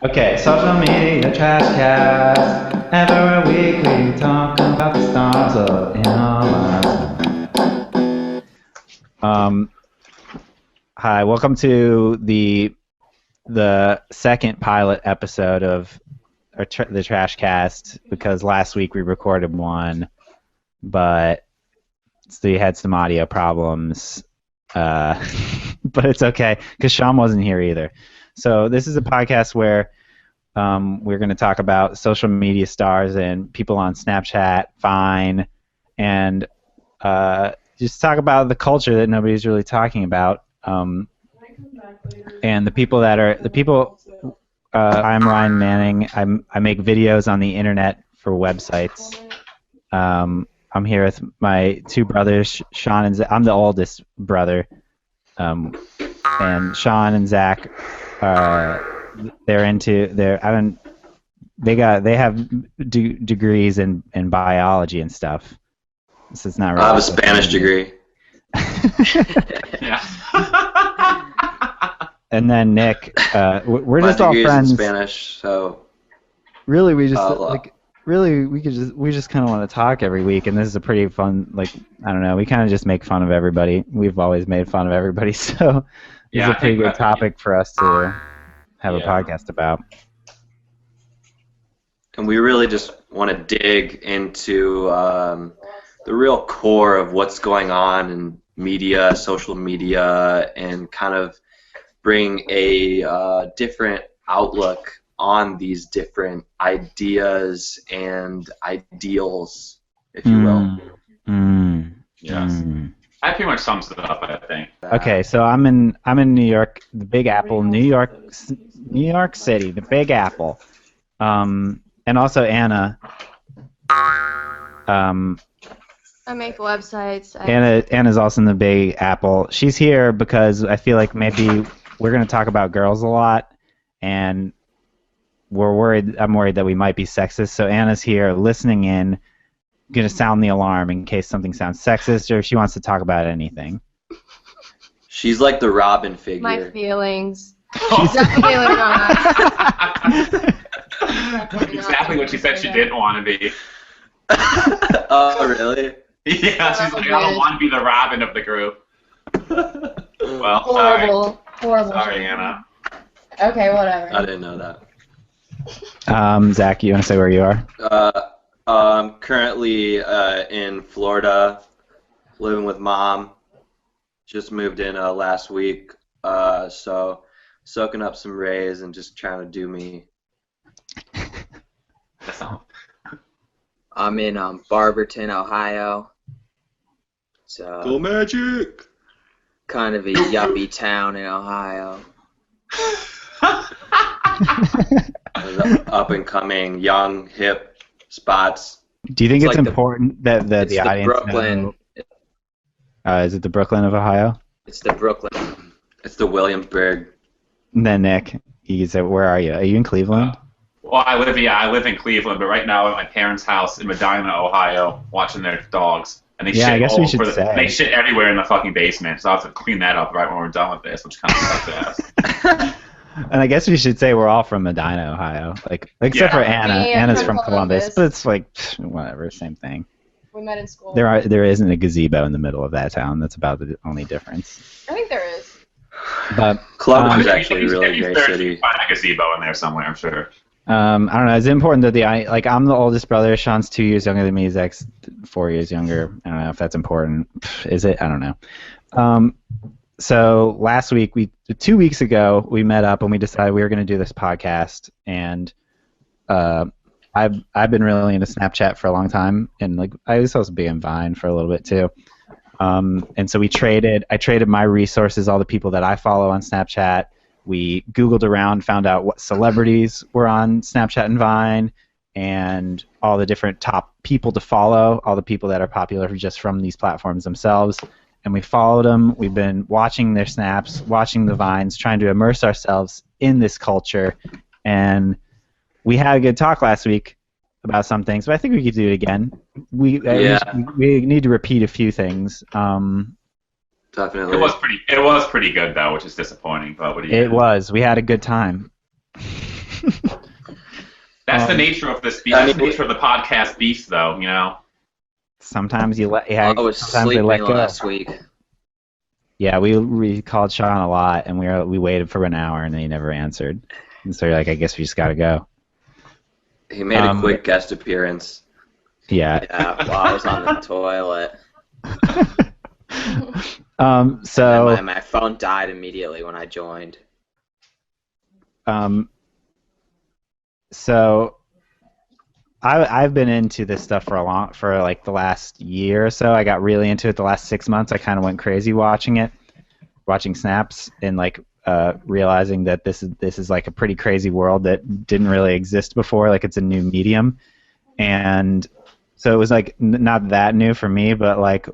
Okay, social media Trashcast. Every week we talk about the stars of in our lives. Hi, welcome to the second pilot episode of the Trashcast, because last week we recorded one, but we had some audio problems. But it's okay because Sean wasn't here either. So this is a podcast where we're going to talk about social media stars and people on Snapchat, Vine, and just talk about the culture that nobody's really talking about. And the people I'm Ryan Manning. I make videos on the internet for websites. I'm here with my two brothers, Sean and Zach. I'm the oldest brother, and Sean and Zach. They have degrees in biology and stuff. So it's not really. I have a Spanish degree. Yeah. And then Nick, we're My just all degree is friends. in Spanish, so Really, we just we just kind of want to talk every week, and this is a pretty fun. I don't know, we kind of just make fun of everybody. We've always made fun of everybody, so it's a pretty good topic for us to have a podcast about. and we really just want to dig into the real core of what's going on in media, social media, and kind of bring a different outlook on these different ideas and ideals, if you will. Yes. That pretty much sums it up, I think. Okay, so I'm in New York, the Big Apple, New York City, the Big Apple, and also Anna. I make websites. Anna's also in the Big Apple. She's here because I feel like maybe we're going to talk about girls a lot, and I'm worried that we might be sexist. So Anna's here listening in, going to sound the alarm in case something sounds sexist or if she wants to talk about anything. She's like the Robin figure. My feelings. Definitely not. Exactly what she said she didn't want to be. Oh, really? Yeah, she's like, I don't want to be the Robin of the group. Well, Horrible. Sorry, Anna. Okay, whatever. I didn't know that. Zach, you want to say where you are? I'm currently in Florida, living with Mom. Just moved in last week, so soaking up some rays and just trying to do me. I'm in Barberton, Ohio. So Go Magic! kind of a yuppie town in Ohio. Up and coming, young, hip spots. Do you think it's like important that the It's the audience Brooklyn. know? Is it the Brooklyn of Ohio? It's the Brooklyn. It's the Williamsburg. And then Nick, you said, where are you? Are you in Cleveland? Well, I live in Cleveland, but right now I'm at my parents' house in Medina, Ohio, watching their dogs. And they Yeah, shit I guess all we over should say. They shit everywhere in the fucking basement, so I'll have to clean that up right when we're done with this, which kind of sucks ass. And I guess we should say we're all from Medina, Ohio. Except for Anna. Me, Anna's I'm from from Columbus, Columbus. but it's whatever, same thing. We met in school. There isn't a gazebo in the middle of that town. That's about the only difference. I think there is. But Columbus is If actually a you really search, great you city. can find a gazebo in there somewhere, I'm sure. I don't know. It's important that I'm the oldest brother. Sean's 2 years younger than me. Zach's 4 years younger. I don't know if that's important. Is it? I don't know. So last week, 2 weeks ago, we met up and we decided we were going to do this podcast. And I've been really into Snapchat for a long time, and I was supposed to be in Vine for a little bit too. And so I traded my resources, all the people that I follow on Snapchat. We Googled around, found out what celebrities were on Snapchat and Vine, and all the different top people to follow, all the people that are popular just from these platforms themselves. And we followed them. We've been watching their snaps, watching the Vines, trying to immerse ourselves in this culture. And we had a good talk last week about some things, but I think we could do it again. We need to repeat a few things. Definitely. It was pretty good though, which is disappointing. But what do you? It was. We had a good time. That's the nature of this. That's the nature of the podcast beast, though. You know. Sometimes you let. I was sometimes they sleeping let go. last week. Yeah, we called Sean a lot, and we waited for an hour, and then he never answered. And so you're like, I guess we just gotta go. He made a quick guest appearance. Yeah. Yeah, while I was on the toilet. So And my phone died immediately when I joined. So I've been into this stuff for like the last year or so. I got really into it the last 6 months. I kind of went crazy watching snaps, and like realizing that this is like a pretty crazy world that didn't really exist before. Like it's a new medium, and so it was like not that new for me. But like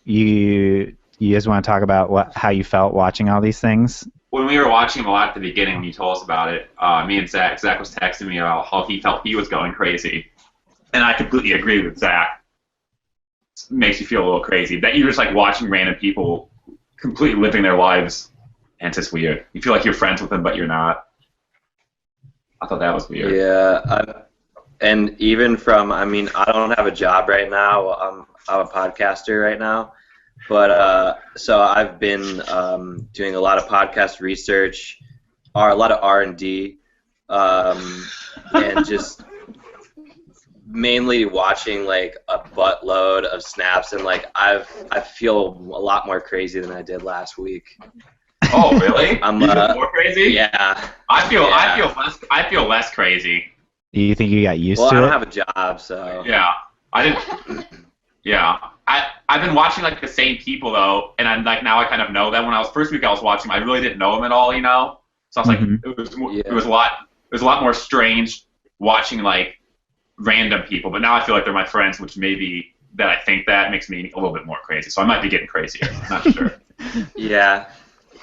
you guys want to talk about how you felt watching all these things? When we were watching them a lot at the beginning, when you told us about it, me and Zach was texting me about how he felt he was going crazy. And I completely agree with Zach. It makes you feel a little crazy. That you're just like watching random people completely living their lives, and it's just weird. You feel like you're friends with them, but you're not. I thought that was weird. Yeah, and even from, I mean, I don't have a job right now. I'm a podcaster right now. But so I've been doing a lot of podcast research, or a lot of R&D, and just mainly watching like a buttload of snaps, and like I feel a lot more crazy than I did last week. Oh, really? I'm you feel more crazy? Yeah. I feel less crazy. Do you think you got used Well, to I it? don't have a job, so. Yeah, I didn't. Yeah, I've been watching like the same people though, and I'm like now I kind of know them. When I was first week I was watching them, I really didn't know them at all, you know. So I was like, it was a lot more strange watching like random people. But now I feel like they're my friends, which maybe that I think that makes me a little bit more crazy. So I might be getting crazier. I'm not sure. Yeah.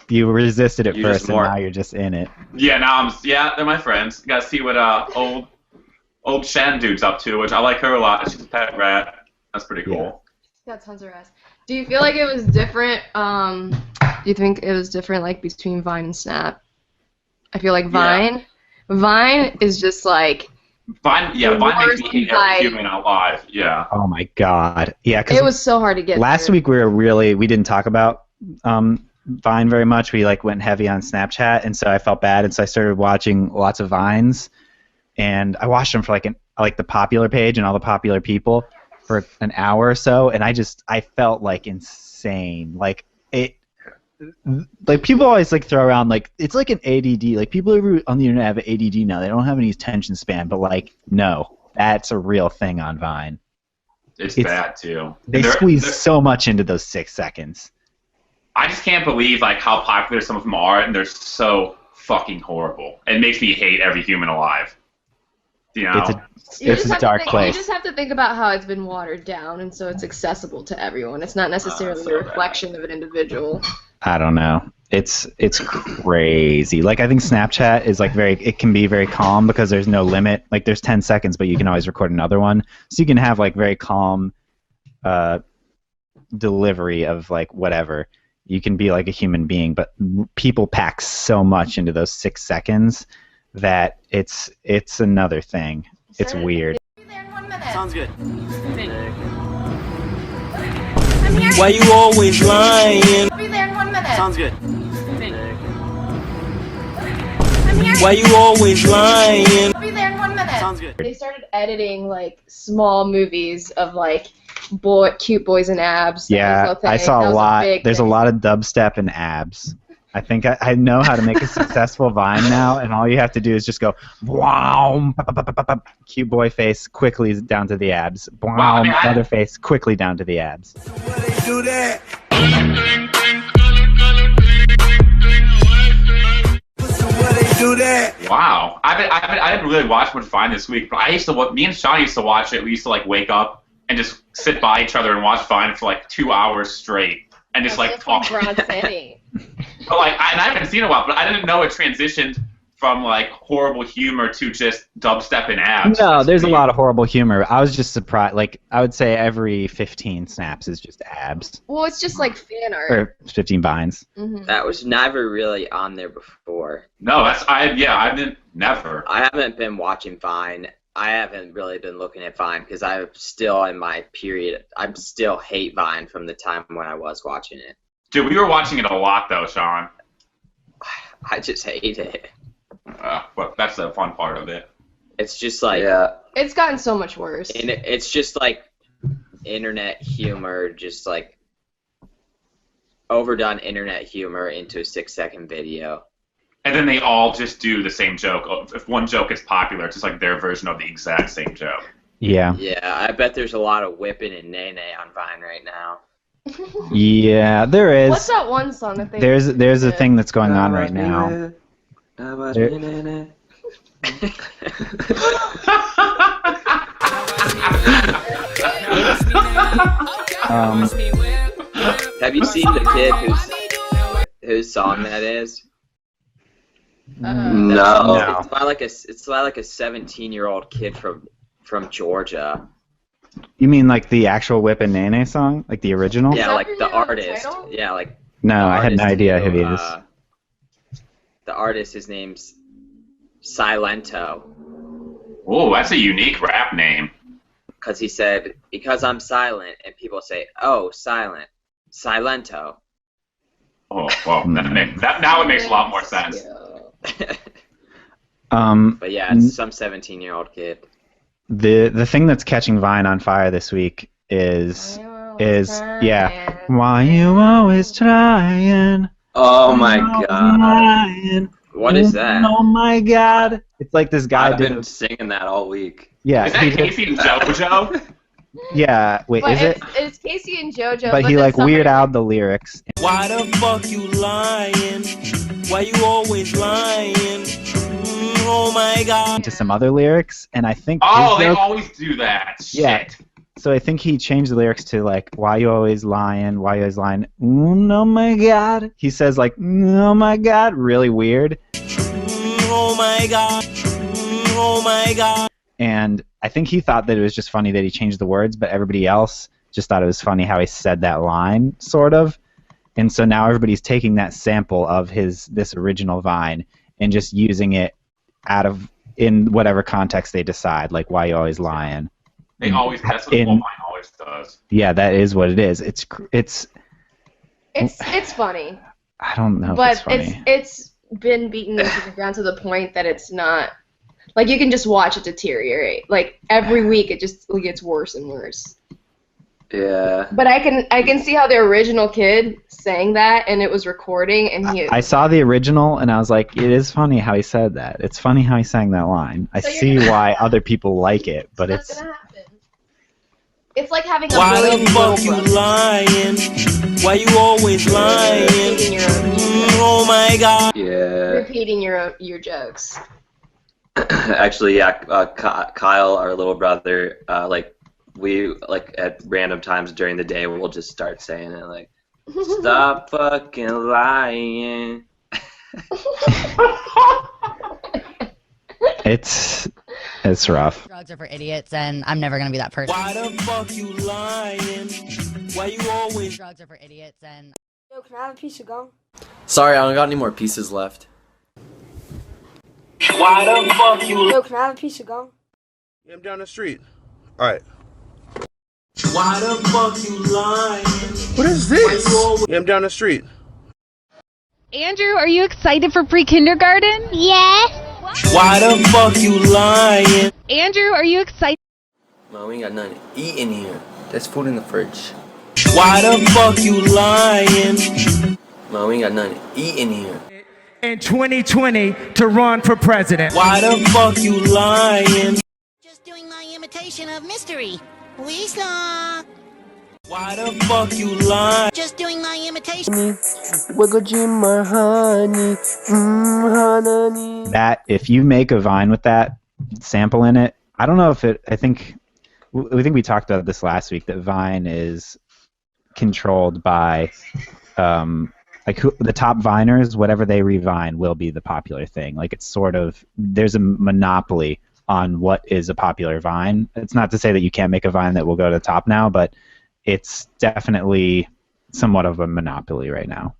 You resisted at You're first, and now you're just in it. Yeah, now they're my friends. You gotta see what old Shen dude's up to, which I like her a lot. She's a pet rat. That's pretty cool. Got tons of rest. Do you feel like it was different? Do you think it was different, like between Vine and Snap? I feel like Vine is just like. Vine makes me hate every human alive. Yeah. Oh my God. Yeah, because it was so hard to get. Last week we didn't talk about Vine very much. We like went heavy on Snapchat, and so I felt bad, and so I started watching lots of Vines, and I watched them for like the popular page and all the popular people for an hour or so, and I felt like insane. Like people always like throw around like it's like an ADD. Like people who on the internet have an ADD now. They don't have any attention span, but like no, that's a real thing on Vine. It's bad too. They squeeze so much into those 6 seconds. I just can't believe like how popular some of them are, and they're so fucking horrible. It makes me hate every human alive. You know? It's a dark place. You just have to think about how it's been watered down, and so it's accessible to everyone. It's not necessarily a reflection of an individual. I don't know. It's crazy. Like I think Snapchat is like it can be very calm because there's no limit. Like there's 10 seconds, but you can always record another one. So you can have like very calm delivery of like whatever. You can be like a human being, but people pack so much into those 6 seconds that it's another thing. It's weird. Sounds good. Why you always lying? I'll be there in 1 minute. Sounds good. Why you always lying? I'll be there in 1 minute. Sounds good. They started editing like small movies of like cute boys and abs. Yeah, I saw a lot. There's a lot of dubstep and abs. I think I know how to make a successful Vine now, and all you have to do is just go, wow, cute boy face, quickly down to the abs. Wow, other face, quickly down to the abs. Do that. Do that. Wow, I didn't really watch much Vine this week, but me and Sean used to watch it. We used to like wake up and just sit by each other and watch Vine for like 2 hours straight, and just like talk. Broad City. But like, I haven't seen it in a while, but I didn't know it transitioned from like horrible humor to just dubstep and abs. No, there's a lot of horrible humor. I was just surprised. Like, I would say every 15 snaps is just abs. Well, it's just like fan art. Or 15 vines. Mm-hmm. That was never really on there before. No, I've been never. I haven't been watching Vine. I haven't really been looking at Vine because I'm still in my period. I still hate Vine from the time when I was watching it. Dude, we were watching it a lot though, Sean. I just hate it. But that's the fun part of it. It's just like It's gotten so much worse. and it's just like internet humor, just like overdone internet humor into a 6-second video. And then they all just do the same joke. If one joke is popular, it's just like their version of the exact same joke. Yeah. Yeah, I bet there's a lot of whipping and nay-nay on Vine right now. Yeah, there is. What's that one song that they? There's a thing that's going on right now. Have you seen the kid whose song that is? No. It's by like a 17-year-old kid from Georgia. You mean like the actual Whip and Nene song? Like the original? Yeah, that like the the artist. title? Yeah, like No, I had no artist idea who he is. The artist, his name's Silento. Oh, that's a unique rap name. Because he said, because I'm silent, and people say, oh, silent. Silento. Oh, well, now it makes a lot more sense. But yeah, it's some 17-year-old kid. The thing that's catching Vine on fire this week is why you always trying. Oh my god. Trying. What is that? Oh my god. It's like this guy I've been singing that all week. Yeah. Is that Casey and JoJo? Yeah, wait, But is it? It's Casey and JoJo. But he then like somebody- Weird Out the lyrics. Why the fuck you lying? Why you always lying? Oh my god. To some other lyrics, and I think Oh, his they joke- always do that. Yeah. Shit. So I think he changed the lyrics to like, why you always lying, why you always lying, oh my god. He says like, oh my god, really weird. Oh my god. Oh my god. And I think he thought that it was just funny that he changed the words, but everybody else just thought it was funny how he said that line, sort of. And so now everybody's taking that sample of this original Vine and just using it in whatever context they decide, like why you always lying. That's what Wolfine always does. Yeah, that is what it is. It's funny. I don't know But if it's funny. it's been beaten into the ground to the point that it's not like you can just watch it deteriorate. Like every week it just gets worse and worse. Yeah. But I can see how the original kid sang that and it was recording and he I saw the original and I was like, it is funny how he said that. It's funny how he sang that line. I So you're see gonna- why other people like it, but What's it's gonna happen? It's like having a Why billion the fuck little you brothers. lying? Why you always lying? Repeating your own Oh my god. Yeah. repeating your jokes. Actually, yeah. Kyle, our little brother, we at random times during the day, we'll just start saying it like, "Stop fucking lying." it's rough. Drugs are for idiots, and I'm never gonna be that person. Why the fuck you lying? Why you always... Drugs are for idiots, and Yo, can I have a piece of gum? Sorry, I don't got any more pieces left. Why the fuck you... Yo, can I have a piece of gum? I'm down the street. All right. Why the fuck you lying? What is this? I'm down the street. Andrew, are you excited for pre-kindergarten? Yes. Why the fuck you lying? Andrew, are you excited? Mom, we ain't got nothing to eat in here. There's food in the fridge. Why the fuck you lying? Mom, we ain't got nothing to eat in here. In 2020 to run for president. Why the fuck you lying? Just doing my imitation of Mystery. Lisa. Why the fuck you lying? Just doing my imitation. That if you make a Vine with that sample in it, I don't know if it. I think we talked about this last week that Vine is controlled by like the top Viners, whatever they revine will be the popular thing. Like it's sort of there's a monopoly on what is a popular Vine. It's not to say that you can't make a Vine that will go to the top now, but it's definitely somewhat of a monopoly right now.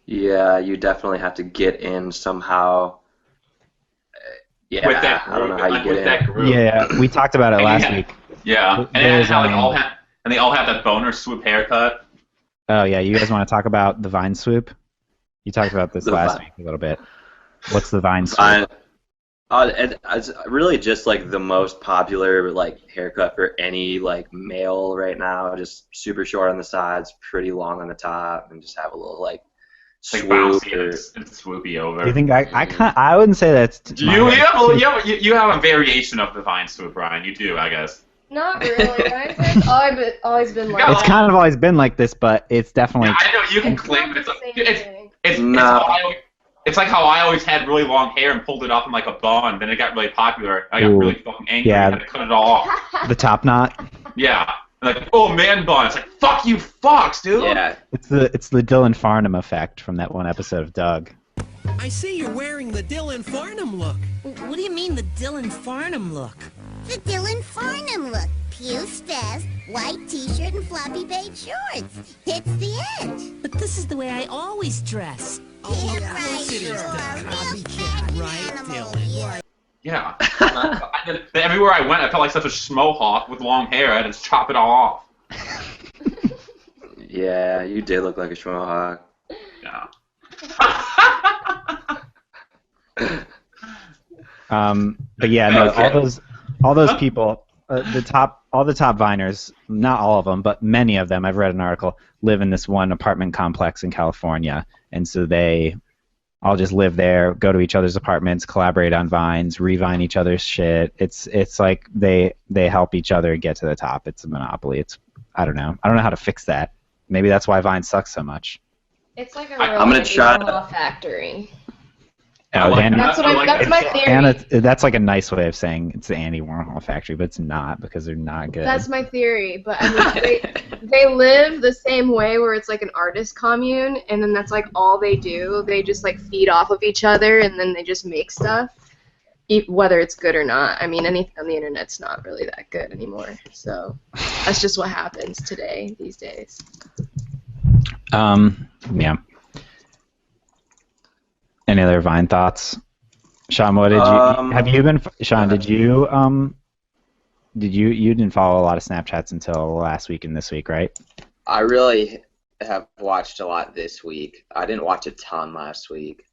Yeah, you definitely have to get in somehow. Yeah, with that group, I don't know how you get in. That group. Yeah, we talked about it last week. Yeah, and how they all have that boner swoop haircut. Oh yeah, you guys want to talk about the Vine swoop? You talked about this last week a little bit. What's the Vine swoop? It's really just like the most popular like haircut for any like male right now. Just super short on the sides, pretty long on the top, and just have a little like swoop bouncy and swoopy over. Do you think I wouldn't say that's you have a variation of the Vine swoop, Ryan. You do, I guess. Not really. I've always been like. It's kind of always been like this, but it's definitely. Yeah, I know you can claim it's like how I always had really long hair and pulled it off in like a bun. Then it got really popular. I got really fucking angry and had to cut it all off. The top knot. Yeah. Like, oh, man bun. It's like, fuck you, fucks, dude. Yeah. It's the Dylan Farnham effect from that one episode of Doug. I see you're wearing the Dylan Farnham look. What do you mean, the Dylan Farnham look? The Dylan Farnham look. Pew spaz, white t-shirt and floppy beige shorts. It's the end. But this is the way I always dress. Oh, yeah, right, it is the copycat, right, Dylan? Yeah. Everywhere I went, I felt like such a schmohawk with long hair. I had to just chop it all off. Yeah, you did look like a schmohawk. Yeah. But yeah, no, all those people, all the top Viners, not all of them, but many of them, I've read an article, live in this one apartment complex in California, and so they all just live there, go to each other's apartments, collaborate on Vines, revine each other's shit. It's like they help each other get to the top. It's a monopoly. I don't know how to fix that. Maybe that's why Vine sucks so much. It's like I'm gonna try factory. That's my theory. And that's like a nice way of saying it's the Andy Warhol factory, but it's not because they're not good. That's my theory, but I mean, they live the same way where it's like an artist commune, and then that's like all they do. They just like feed off of each other, and then they just make stuff, whether it's good or not. I mean, anything on the internet's not really that good anymore, so that's just what happens these days. Yeah. Any other Vine thoughts? Sean, what did you have you been Sean, did you didn't follow a lot of Snapchats until last week and this week, right? I really have watched a lot this week. I didn't watch a ton last week.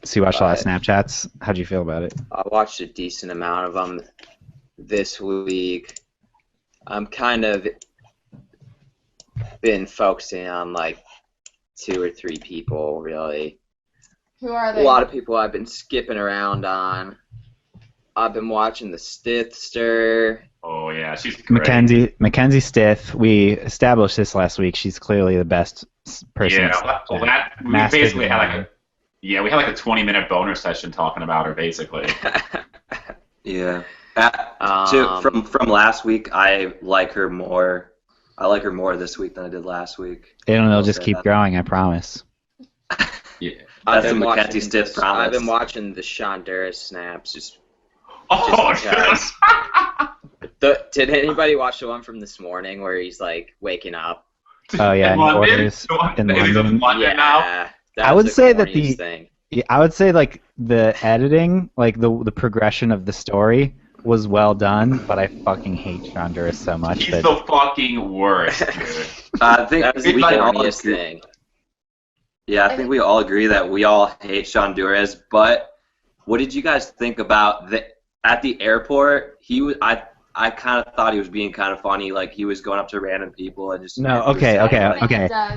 So you watched a lot of Snapchats? How'd you feel about it? I watched a decent amount of them this week. I'm kind of been focusing on like 2 or 3 people really. Who are they? A lot of people I've been skipping around on. I've been watching the Stithster. Oh yeah, she's great. Mackenzie Stith. We established this last week. She's clearly the best person. Yeah, we basically had we had like a 20-minute boner session talking about her basically. Yeah. From last week, I like her more. I like her more this week than I did last week. It'll just keep growing, I promise. Yeah. That's the Mackenzie Stiff promise. I've been watching the Shonduras snaps just because. Did anybody watch the one from this morning where he's like waking up? Oh yeah, in London. Yeah, I would say that I would say like the editing, like the progression of the story was well done, but I fucking hate Shonduras so much. He's the fucking worst, dude. I think that was the corniest thing. Yeah, I think we all agree that we all hate Shonduras, but what did you guys think about at the airport? I kind of thought he was being kind of funny, like he was going up to random people and just... No, okay.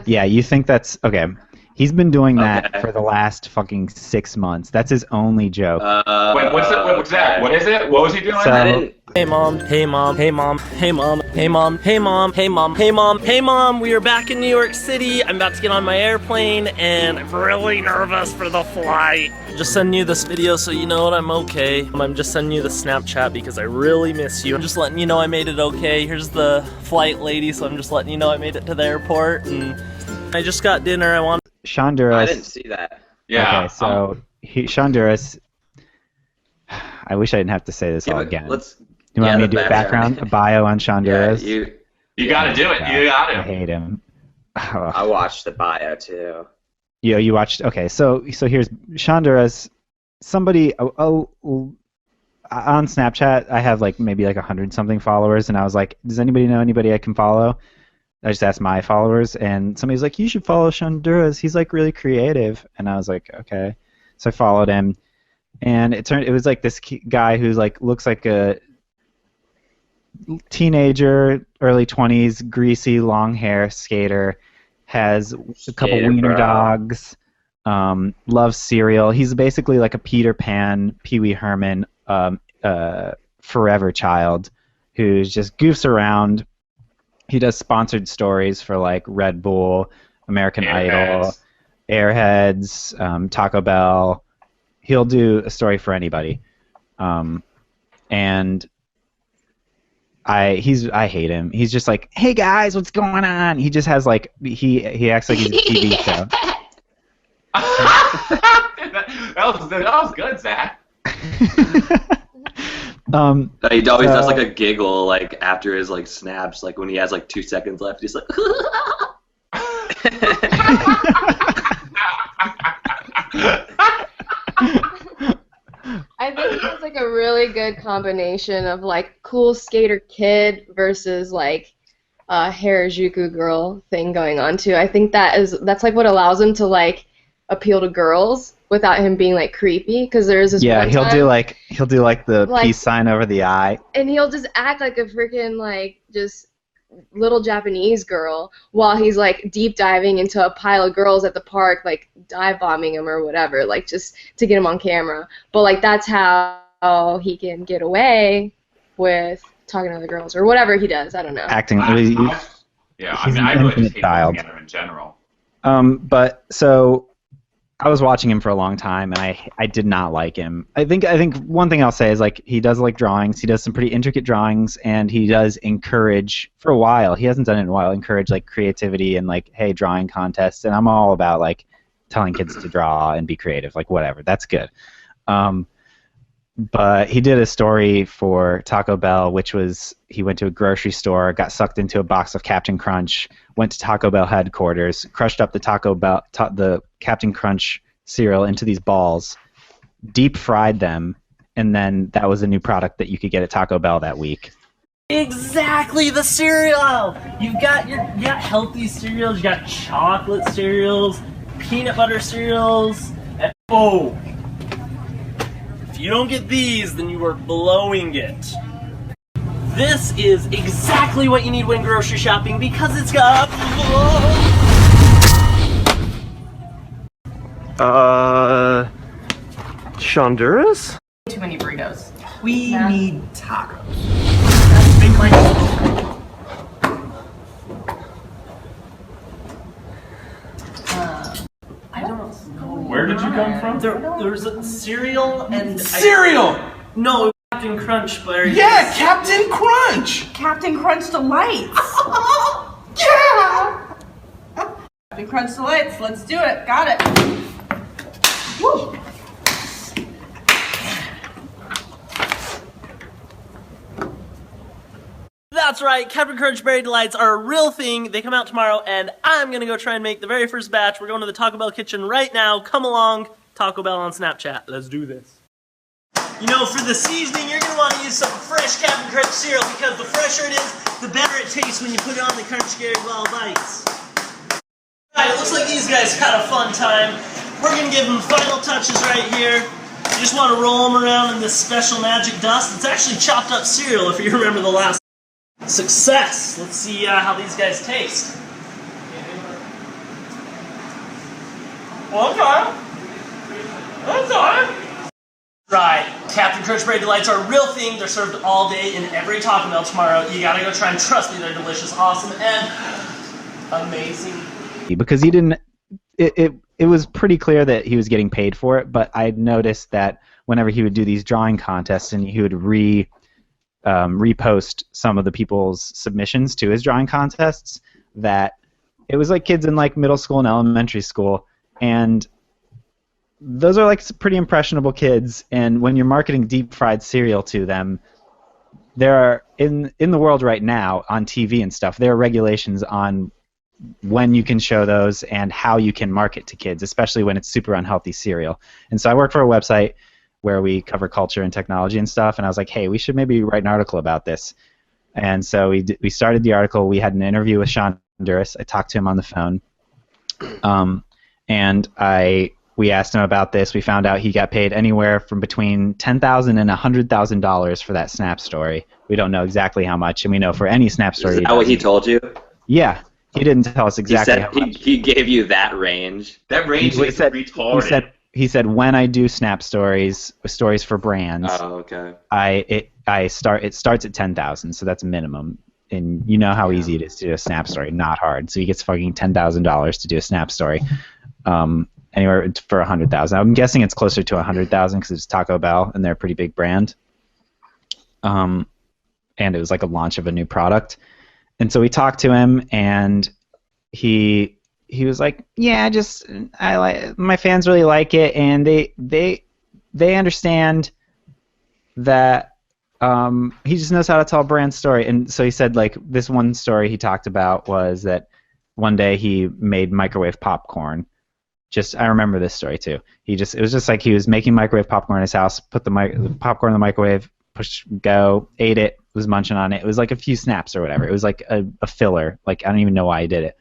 Yeah, you think that's... Okay. He's been doing that for the last fucking 6 months. That's his only joke. Wait, what's that? What is it? What was he doing? Hey mom, hey mom, hey mom, hey mom, hey mom, hey mom, hey mom, hey mom, hey mom, we are back in New York City. I'm about to get on my airplane and I'm really nervous for the flight. Just sending you this video so you know that I'm okay. I'm just sending you the Snapchat because I really miss you. I'm just letting you know I made it okay. Here's the flight lady, so I'm just letting you know I made it to the airport and I just got dinner. I want. Shonduras. I didn't see that. Yeah. Okay, so Shonduras. I wish I didn't have to say this all again. You want me to do a bio on Shonduras? Yeah, you got to do it. You got to. I hate him. I watched the bio too. Yeah, you watched. Okay, so here's Shonduras. Somebody on Snapchat, I have maybe 100-something followers, and I was like, does anybody know anybody I can follow? I just asked my followers, and somebody's like, you should follow Shonduras. He's really creative, and I was like, okay. So I followed him, and it was this guy who's looks like a teenager, early 20s, greasy, long hair, skater, has a couple wiener dogs, loves cereal. He's basically like a Peter Pan, Pee Wee Herman, forever child who's just goofs around. He does sponsored stories for Red Bull, American Idol, Airheads, Taco Bell. He'll do a story for anybody, and I hate him. He's just hey guys, what's going on? He just has he acts like he's a TV show. that was good, Zach. He always does a giggle after his snaps, when he has 2 seconds left. He's like. I think it's a really good combination of cool skater kid versus Harajuku girl thing going on too. I think that's what allows him to appeal to girls without him being creepy, because there's this one he'll time, do the peace sign over the eye, and he'll just act like a freaking just little Japanese girl while he's deep diving into a pile of girls at the park, dive bombing him or whatever, just to get him on camera. But that's how he can get away with talking to other girls or whatever he does. I don't know. Acting. I really just hate child. looking at him in general. But so I was watching him for a long time, and I did not like him. I think one thing I'll say is he does drawings. He does some pretty intricate drawings, and he does encourage, for a while, he hasn't done it in a while, encourage creativity and hey, drawing contests. And I'm all about telling kids to draw and be creative, whatever. That's good. But he did a story for Taco Bell, which was he went to a grocery store, got sucked into a box of Captain Crunch, went to Taco Bell headquarters, crushed up the the Captain Crunch cereal into these balls, deep fried them, and then that was a new product that you could get at Taco Bell that week. Exactly, the cereal! You got healthy cereals, you got chocolate cereals, peanut butter cereals, and if you don't get these, then you are blowing it. This is exactly what you need when grocery shopping, because it's got... Shonduras? Too many burritos. We need tacos. I don't know. Where did you come from? There's a cereal and... Cereal! No, Captain Crunch, but... Yeah, Captain Crunch! Captain Crunch Delights! Yeah! Captain Crunch Delights, let's do it. Got it. Woo! That's right, Captain Crunch Berry Delights are a real thing. They come out tomorrow, and I'm gonna go try and make the very first batch. We're going to the Taco Bell kitchen right now. Come along, Taco Bell on Snapchat. Let's do this. You know, for the seasoning, you're gonna want to use some fresh Captain Crunch cereal, because the fresher it is, the better it tastes when you put it on the Crunch Berry Ball bites. Alright, it looks like these guys had a fun time. We're gonna give them final touches right here. You just want to roll them around in this special magic dust. It's actually chopped up cereal, if you remember the last success. Let's see how these guys taste. Okay. That's alright. Right. Captain Crunch Berry Delights are a real thing. They're served all day in every Taco Bell tomorrow. You gotta go try and trust me, they're delicious, awesome, and amazing. Because he didn't... It was pretty clear that he was getting paid for it, but I noticed that whenever he would do these drawing contests and he would repost some of the people's submissions to his drawing contests, that it was like kids in like middle school and elementary school, and those are like pretty impressionable kids. And when you're marketing deep fried cereal to them, there are in the world right now on TV and stuff, there are regulations on when you can show those and how you can market to kids, especially when it's super unhealthy cereal. And so I work for a website where we cover culture and technology and stuff, and I was like, hey, we should maybe write an article about this. And so we started the article. We had an interview with Sean Duras. I talked to him on the phone, and we asked him about this. We found out he got paid anywhere from between $10,000 and $100,000 for that Snap story. We don't know exactly how much, and we know for any Snap story. Is that what he told you? Yeah, he didn't tell us exactly how much. He gave you that range. That range is retarded. He said when I do Snap stories for brands, it starts at 10,000, so that's minimum. And you know how easy it is to do a Snap story, not hard. So he gets fucking $10,000 to do a Snap story. Anywhere for 100,000. I'm guessing it's closer to 100,000 because it's Taco Bell and they're a pretty big brand. And it was like a launch of a new product. And so we talked to him, and he was like, yeah, my fans really like it, and they understand that he just knows how to tell a brand story. And so he said, like, this one story he talked about was that one day he made microwave popcorn. I remember this story too. It was just like he was making microwave popcorn in his house, put the popcorn in the microwave, push go, ate it, was munching on it. It was like a few snaps or whatever. It was like a filler. Like, I don't even know why he did it.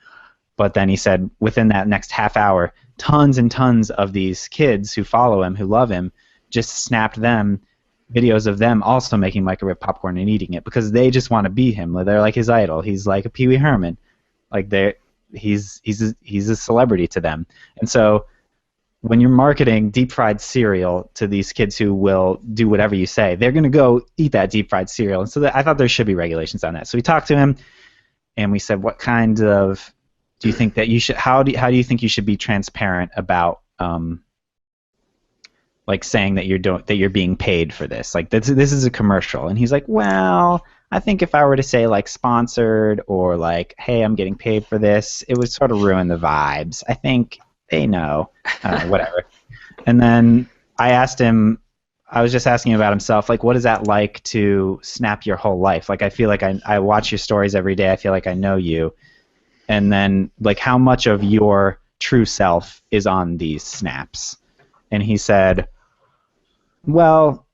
But then he said within that next half hour, tons and tons of these kids who follow him, who love him, just snapped them videos of them also making microwave popcorn and eating it because they just want to be him. They're like his idol. He's like a Pee Wee Herman. Like he's a celebrity to them. And so when you're marketing deep fried cereal to these kids who will do whatever you say, they're going to go eat that deep fried cereal. And so I thought there should be regulations on that. So we talked to him, and we said, what kind of do you think that you should? How do you think you should be transparent about like saying that you're being paid for this? Like this is a commercial. And he's like, well, I think if I were to say like sponsored or like, hey, I'm getting paid for this, it would sort of ruin the vibes. I think they know, whatever. And then I asked him, I was just asking him about himself, like, what is that like to snap your whole life? Like, I feel like I watch your stories every day. I feel like I know you. And then, like, how much of your true self is on these snaps? And he said, well,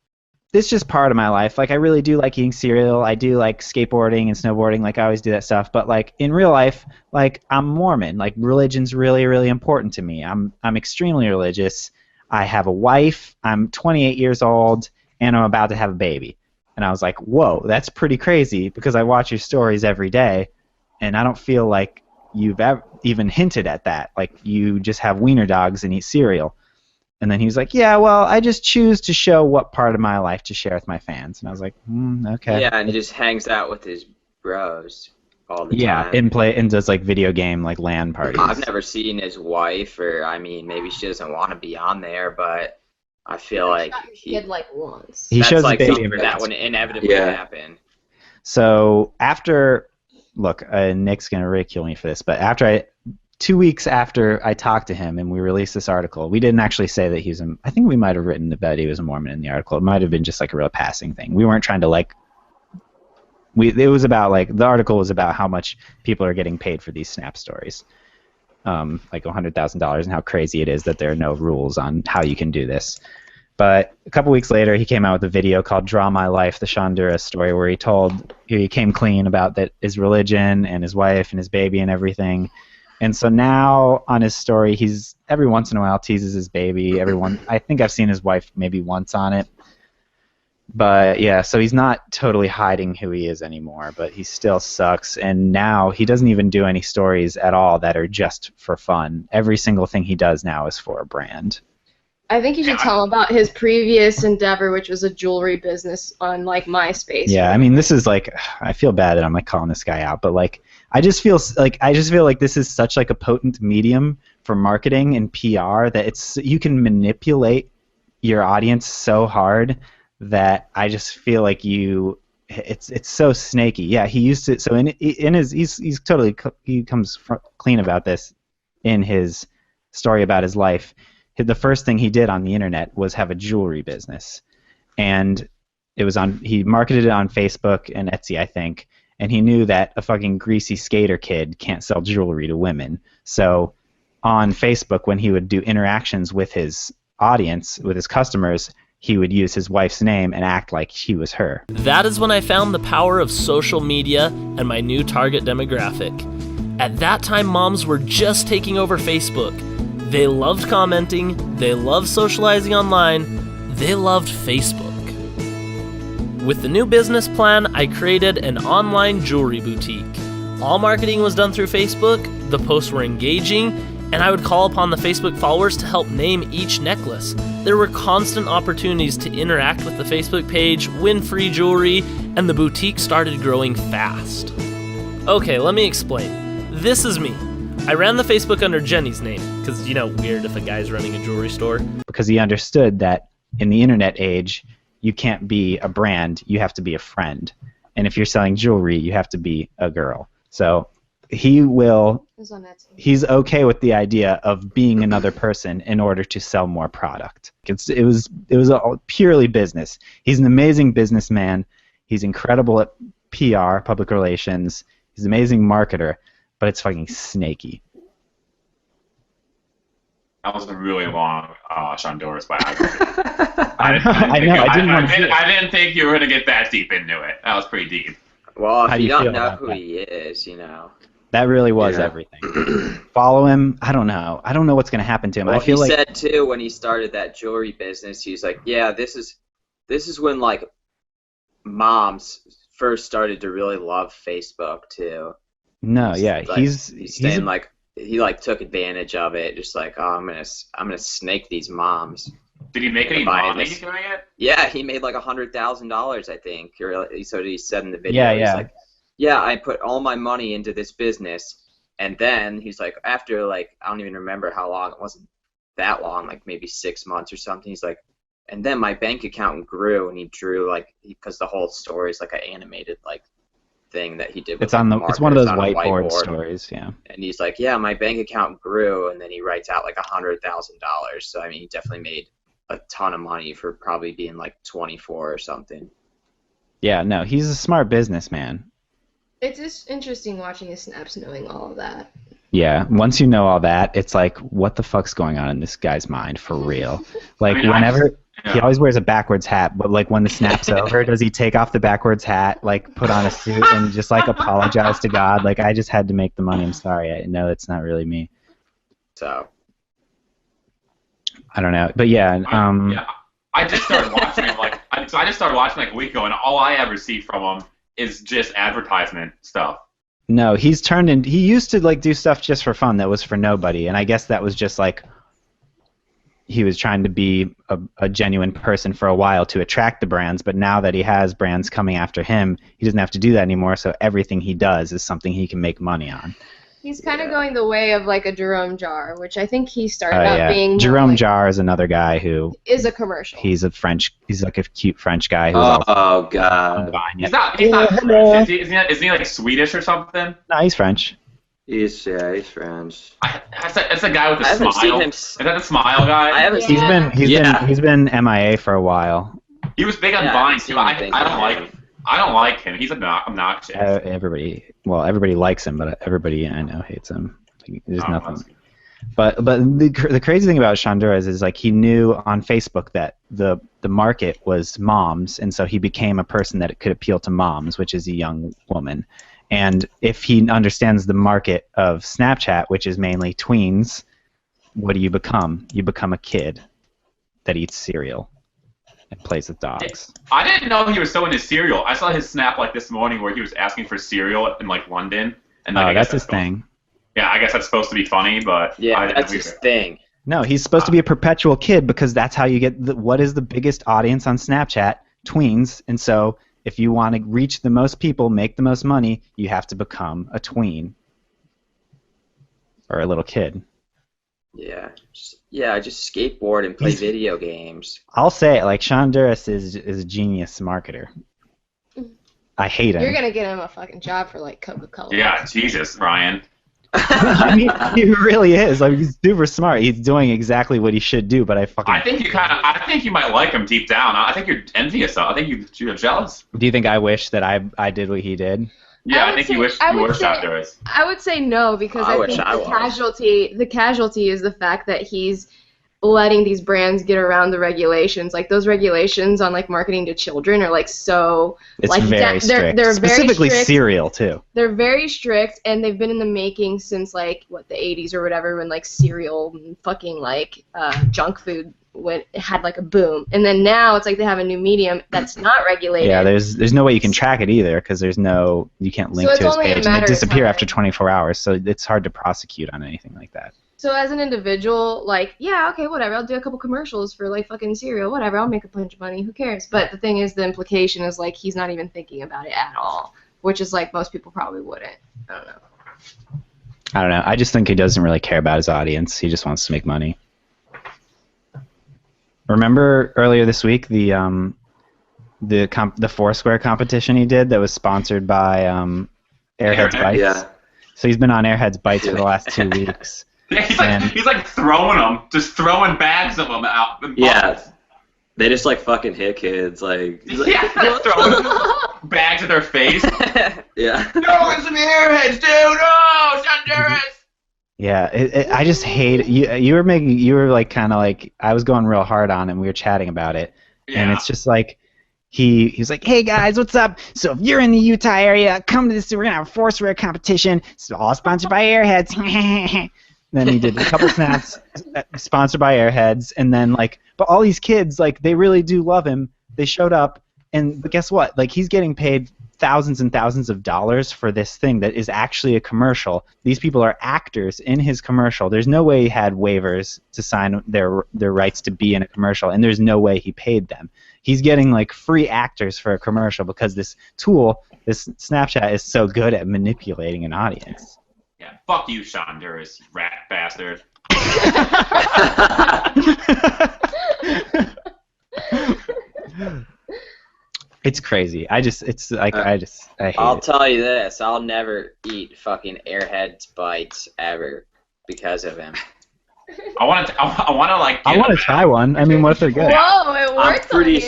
it's just part of my life. Like, I really do like eating cereal. I do like skateboarding and snowboarding. Like, I always do that stuff. But, like, in real life, like, I'm Mormon. Like, religion's really, really important to me. I'm extremely religious. I have a wife. I'm 28 years old, and I'm about to have a baby. And I was like, whoa, that's pretty crazy because I watch your stories every day, and I don't feel like you've even hinted at that. Like, you just have wiener dogs and eat cereal. And then he was like, yeah, well, I just choose to show what part of my life to share with my fans. And I was like, okay. Yeah, and he just hangs out with his bros all the time. Yeah, and does like video game like LAN parties. I've never seen his wife, or I mean, maybe she doesn't want to be on there, but I feel like kid like once. He shows like the baby something that would inevitably happen. So after, look, Nick's gonna ridicule me for this, but 2 weeks after I talked to him and we released this article, we didn't actually say that he's I think we might have written that he was a Mormon in the article. It might have been just like a real passing thing. We weren't trying to like. It was about like the article was about how much people are getting paid for these snap stories, like $100,000, and how crazy it is that there are no rules on how you can do this. But a couple weeks later, he came out with a video called "Draw My Life," the Sean Duras story, where he came clean about that his religion and his wife and his baby and everything. And so now on his story, he's every once in a while teases his baby. I think I've seen his wife maybe once on it. But yeah, so he's not totally hiding who he is anymore, but he still sucks. And now he doesn't even do any stories at all that are just for fun. Every single thing he does now is for a brand. I think you should tell him about his previous endeavor, which was a jewelry business on like MySpace. Yeah, I mean, this is like, I feel bad that I'm like calling this guy out, but like, I just feel like this is such like a potent medium for marketing and PR that you can manipulate your audience so hard that I just feel like you it's so snaky. Yeah, he used to. So in his he's totally he comes clean about this in his story about his life. The first thing he did on the internet was have a jewelry business, and he marketed it on Facebook and Etsy, I think, and he knew that a fucking greasy skater kid can't sell jewelry to women. So on Facebook, when he would do interactions with his audience, with his customers, he would use his wife's name and act like she was her. That is when I found the power of social media and my new target demographic. At that time, moms were just taking over Facebook. They loved commenting, they loved socializing online, they loved Facebook. With the new business plan, I created an online jewelry boutique. All marketing was done through Facebook, the posts were engaging, and I would call upon the Facebook followers to help name each necklace. There were constant opportunities to interact with the Facebook page, win free jewelry, and the boutique started growing fast. Okay, let me explain. This is me. I ran the Facebook under Jenny's name, because, weird if a guy's running a jewelry store. Because he understood that in the internet age, you can't be a brand, you have to be a friend. And if you're selling jewelry, you have to be a girl. So he's okay with the idea of being another person in order to sell more product. It was all purely business. He's an amazing businessman. He's incredible at PR, public relations. He's an amazing marketer, but it's fucking snaky. That was a really long Shonduras biography. I didn't think you were going to get that deep into it. That was pretty deep. Well, if you don't know who he is, That really was everything. Follow him. I don't know. I don't know what's going to happen to him. Well, I feel he said too when he started that jewelry business, he's like, yeah, this is when like moms first started to really love Facebook too. No, yeah, like, he's saying like he like took advantage of it, just like, oh, I'm gonna snake these moms. Did he make any money doing it? Yeah, he made like $100,000, I think. So he said in the video. Yeah. He's like, yeah, I put all my money into this business, and then he's like, after like I don't even remember how long. It wasn't that long, like maybe 6 months or something. He's like, and then my bank account grew, and he drew like because the whole story is like an animated like thing that he did. With, it's one of those whiteboard stories, yeah. And he's like, yeah, my bank account grew, and then he writes out like $100,000. So I mean, he definitely made a ton of money for probably being like 24 or something. Yeah, no, he's a smart businessman. It's just interesting watching his snaps, knowing all of that. Yeah, once you know all that, it's like, what the fuck's going on in this guy's mind for real? Like, he always wears a backwards hat, but like when the snap's over, does he take off the backwards hat, like put on a suit and just like apologize to God? Like, I just had to make the money. I'm sorry. I know that's not really me. So. I don't know, but yeah. I just started watching him I just started watching like a week ago, and all I ever see from him is just advertisement stuff. No, he used to like do stuff just for fun that was for nobody, and I guess that was just like he was trying to be a genuine person for a while to attract the brands, but now that he has brands coming after him, he doesn't have to do that anymore, so everything he does is something he can make money on. He's kind of going the way of like a Jerome Jar, which I think he started out being. Jerome Jar is another guy who is a commercial. He's like a cute French guy. Oh God! He's not French. Is he like Swedish or something? No, he's French. He's French. That's a guy with a smile. Is that the smile guy? I haven't seen him. He's been MIA for a while. He was big on Vine too. I don't like him. He's obnoxious. Everybody likes him, but everybody I know hates him. There's nothing. But the crazy thing about Shonduras is like he knew on Facebook that the market was moms, and so he became a person that could appeal to moms, which is a young woman. And if he understands the market of Snapchat, which is mainly tweens, what do you become? You become a kid that eats cereal and plays with dogs. I didn't know he was so into cereal. I saw his snap like this morning where he was asking for cereal in like London. And like, that's his thing. Yeah, I guess that's supposed to be funny, but yeah, that's his thing. No, he's supposed to be a perpetual kid because that's how you get what is the biggest audience on Snapchat? Tweens. And so if you want to reach the most people, make the most money, you have to become a tween or a little kid. Yeah, just skateboard and play video games. I'll say it, like Shonduras is a genius marketer. I hate him. You're gonna get him a fucking job for like Coca-Cola. Yeah, Jesus, Ryan. I mean, he really is. Like, he's super smart. He's doing exactly what he should do. But I think you might like him deep down. I think you're envious. I think you're jealous. Do you think I wish that I did what he did? Yeah, I think you wish outdoors. I would say no, because I think the casualty is the fact that he's letting these brands get around the regulations. Like, those regulations on like marketing to children are like so. It's like, very strict. They're Specifically very strict. cereal too. They're very strict, and they've been in the making since like the 80s or whatever, when like cereal and fucking like junk food had like a boom. And then now it's like they have a new medium that's not regulated. Yeah, there's no way you can track it either, because you can't link to his page, and it disappear after 24 hours. So it's hard to prosecute on anything like that. So as an individual, like, yeah, okay, whatever, I'll do a couple commercials for, like, fucking cereal, whatever, I'll make a bunch of money, who cares? But the thing is, the implication is, like, he's not even thinking about it at all, which is, like, most people probably wouldn't. I don't know. I just think he doesn't really care about his audience. He just wants to make money. Remember earlier this week the Foursquare competition he did that was sponsored by Airheads Bites? Yeah. So he's been on Airheads Bites for the last 2 weeks. He's like throwing them, just throwing bags of them out. Yeah, they just like fucking hit kids, like. Yeah, throwing bags at their face. Yeah. No, listen to Airheads, dude. No, Honduras. Yeah, I just hate it. You were like kind of like, I was going real hard on him. We were chatting about it, and it's just like. He's like, hey guys, what's up? So if you're in the Utah area, come to this. We're gonna have a Foursquare competition. It's all sponsored by Airheads. Then he did a couple snaps, sponsored by Airheads, and then like, but all these kids, like, they really do love him. They showed up, but guess what? Like, he's getting paid thousands and thousands of dollars for this thing that is actually a commercial. These people are actors in his commercial. There's no way he had waivers to sign their rights to be in a commercial, and there's no way he paid them. He's getting like free actors for a commercial because this tool, this Snapchat, is so good at manipulating an audience. Yeah, fuck you, Honduras, you rat bastard. It's crazy. I hate it. I'll tell you this: I'll never eat fucking Airheads Bites ever because of him. I want to try one. I mean, what if they're good? Whoa, it works on you.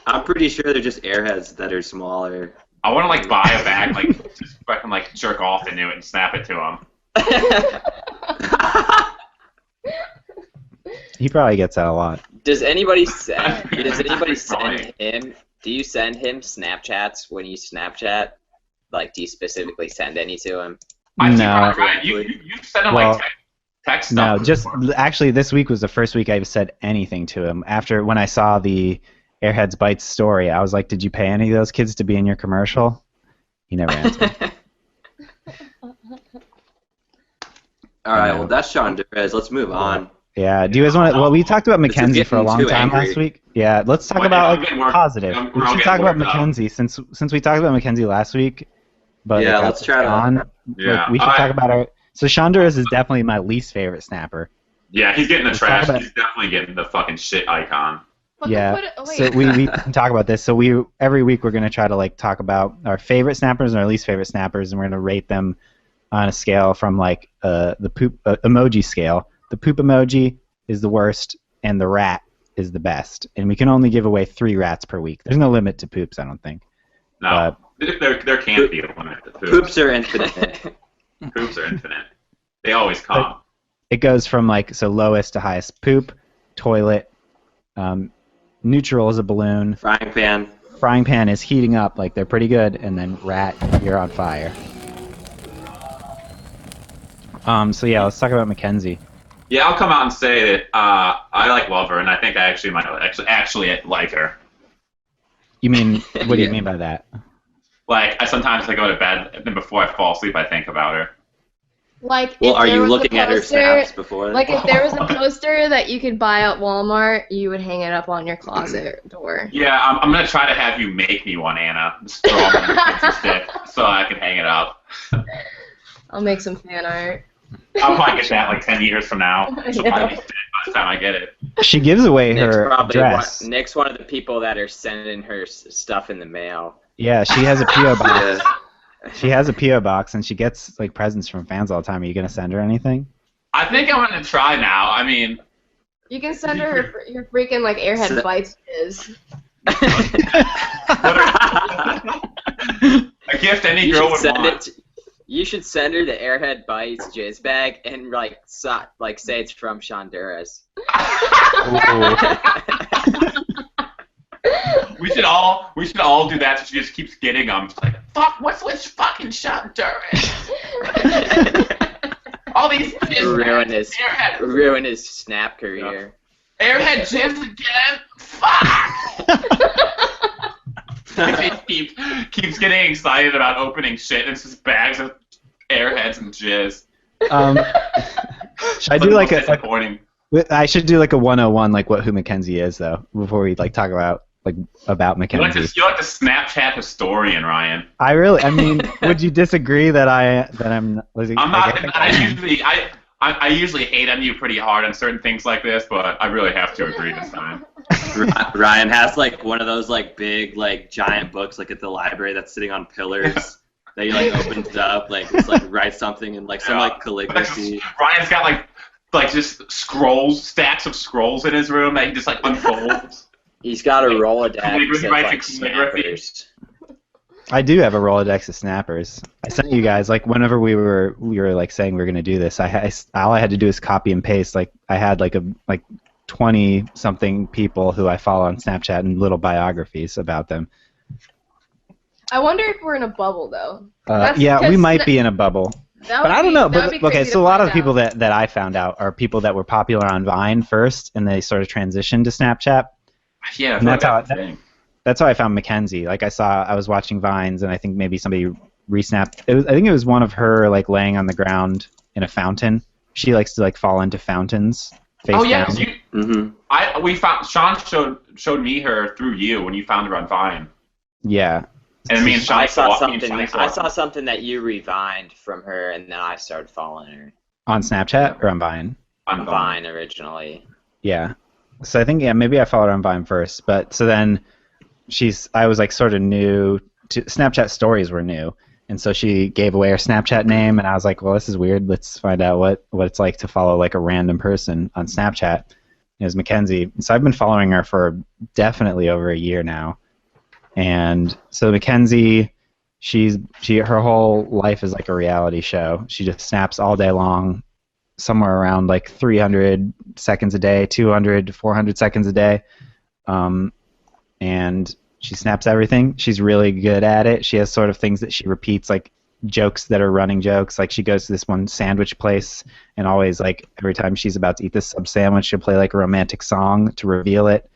I'm pretty sure they're just Airheads that are smaller. I want to like buy a bag, like just fucking like jerk off into it and snap it to him. He probably gets that a lot. Does anybody send him? Do you send him Snapchats when you Snapchat? Like, do you specifically send any to him? No. You send him like text stuff. No, just actually this week was the first week I've said anything to him. After when I saw the Airheads Bites story, I was like, did you pay any of those kids to be in your commercial? He never answered. All right, well, that's Honduras. Let's move on. Yeah. Do you guys want to? Well, we talked about Mackenzie for a long time last week. Yeah. Let's talk about like positive. We should talk about Mackenzie since we talked about Mackenzie last week. But yeah, let's try on. Yeah. We should talk about our. So Honduras is definitely my least favorite snapper. Yeah, he's getting the trash. He's definitely getting the fucking shit icon. Yeah. So we can talk about this. So every week we're gonna try to like talk about our favorite snappers and our least favorite snappers, and we're gonna rate them on a scale from like the poop emoji scale. The poop emoji is the worst, and the rat is the best. And we can only give away 3 rats per week. There's no limit to poops, I don't think. No, there can't be a limit to poops. Poops are infinite. Poops are infinite. They always come. It goes from like lowest to highest. Poop, toilet, neutral is a balloon. Frying pan. Frying pan is heating up, like they're pretty good, and then rat, you're on fire. So yeah, let's talk about Mackenzie. Yeah, I'll come out and say that I love her, and I think I actually might actually like her. You mean, what do you mean by that? Like, sometimes I go to bed, and then before I fall asleep, I think about her. Like, well, are you looking at her snaps before? Like, if there was a poster that you could buy at Walmart, you would hang it up on your closet door. Yeah, I'm gonna try to have you make me one, Anna. Just throw them on your stick so I can hang it up. I'll make some fan art. I'll probably get that like 10 years from now. She'll probably be dead by the time I get it. She gives away her dress. Nick's one of the people that are sending her stuff in the mail. Yeah, she has a PO box. Yeah. She has a PO box, and she gets like presents from fans all the time. Are you gonna send her anything? I think I'm gonna try now. I mean, You can send her your freaking like Airhead bites is. a gift any girl would want. You should send her the Airhead Bites jizz bag and like say it's from Shonduras. We should all do that. So she just keeps getting them. She's like, fuck, what's with fucking Shonduras? All these ruin his Snap career. Airhead jizz again? Fuck! He keeps getting excited about opening shit, and it's just bags of Airheads and jizz. Should I do like I should do like a 101, like what who Mackenzie is though, before we like talk about Mackenzie. You're like the Snapchat historian, Ryan. I mean, would you disagree that I'm? I'm not. I usually hate on you pretty hard on certain things like this, but I really have to agree this time. Ryan has like one of those like big like giant books like at the library that's sitting on pillars that he like opens up like it's like writes something in like some like calligraphy. Ryan's got like just stacks of scrolls in his room that he just like unfolds. He's got a Rolodex of like snappers. I do have a Rolodex of snappers. I sent you guys like whenever we were like saying we were gonna do this. All I had to do is copy and paste. Like I had like 20 something people who I follow on Snapchat and little biographies about them. I wonder if we're in a bubble though. Yeah, we might be in a bubble. But I don't know. But okay, so a lot of the people that I found out are people that were popular on Vine first, and they sort of transitioned to Snapchat. Yeah, and that's how I found Mackenzie. Like I was watching Vines, and I think maybe somebody resnapped. I think it was one of her like laying on the ground in a fountain. She likes to like fall into fountains. Face down. We found Sean showed me her through you when you found her on Vine. Yeah. And me and Sean I saw something that you revined from her, and then I started following her. On Snapchat or on Vine? On Vine originally. Yeah. So I think maybe I followed her on Vine first, but so then I was like sort of new to Snapchat stories were new, and so she gave away her Snapchat name, and I was like, well, this is weird. Let's find out what it's like to follow like a random person on Snapchat. It was Mackenzie. So I've been following her for definitely over a year now. And so Mackenzie, her whole life is like a reality show. She just snaps all day long, somewhere around like 300 seconds a day, 200 to 400 seconds a day. And she snaps everything. She's really good at it. She has sort of things that she repeats, like jokes that are running jokes. Like she goes to this one sandwich place, and always like every time she's about to eat this sub sandwich, she'll play like a romantic song to reveal it.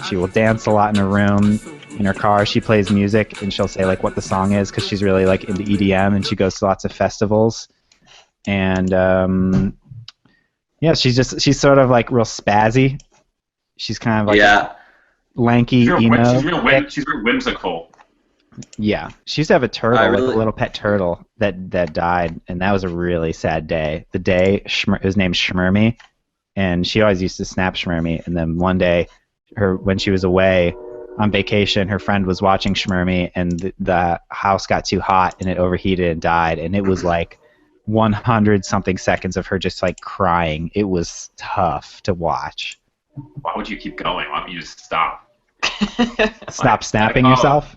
She will dance a lot in her room. In her car, she plays music, and she'll say like what the song is because she's really like into EDM, and she goes to lots of festivals. And yeah, she's sort of like real spazzy. She's kind of like lanky, she's real whimsical. Yeah, she used to have a turtle, like a little pet turtle that died, and that was a really sad day. The day it was named Shmurmy, and she always used to snap Shmurmy, and then one day, when she was away on vacation, her friend was watching Shmurmy, and the house got too hot, and it overheated and died, and it was like 100-something seconds of her just like crying. It was tough to watch. Why would you keep going? Why don't you just stop? Stop snapping yourself?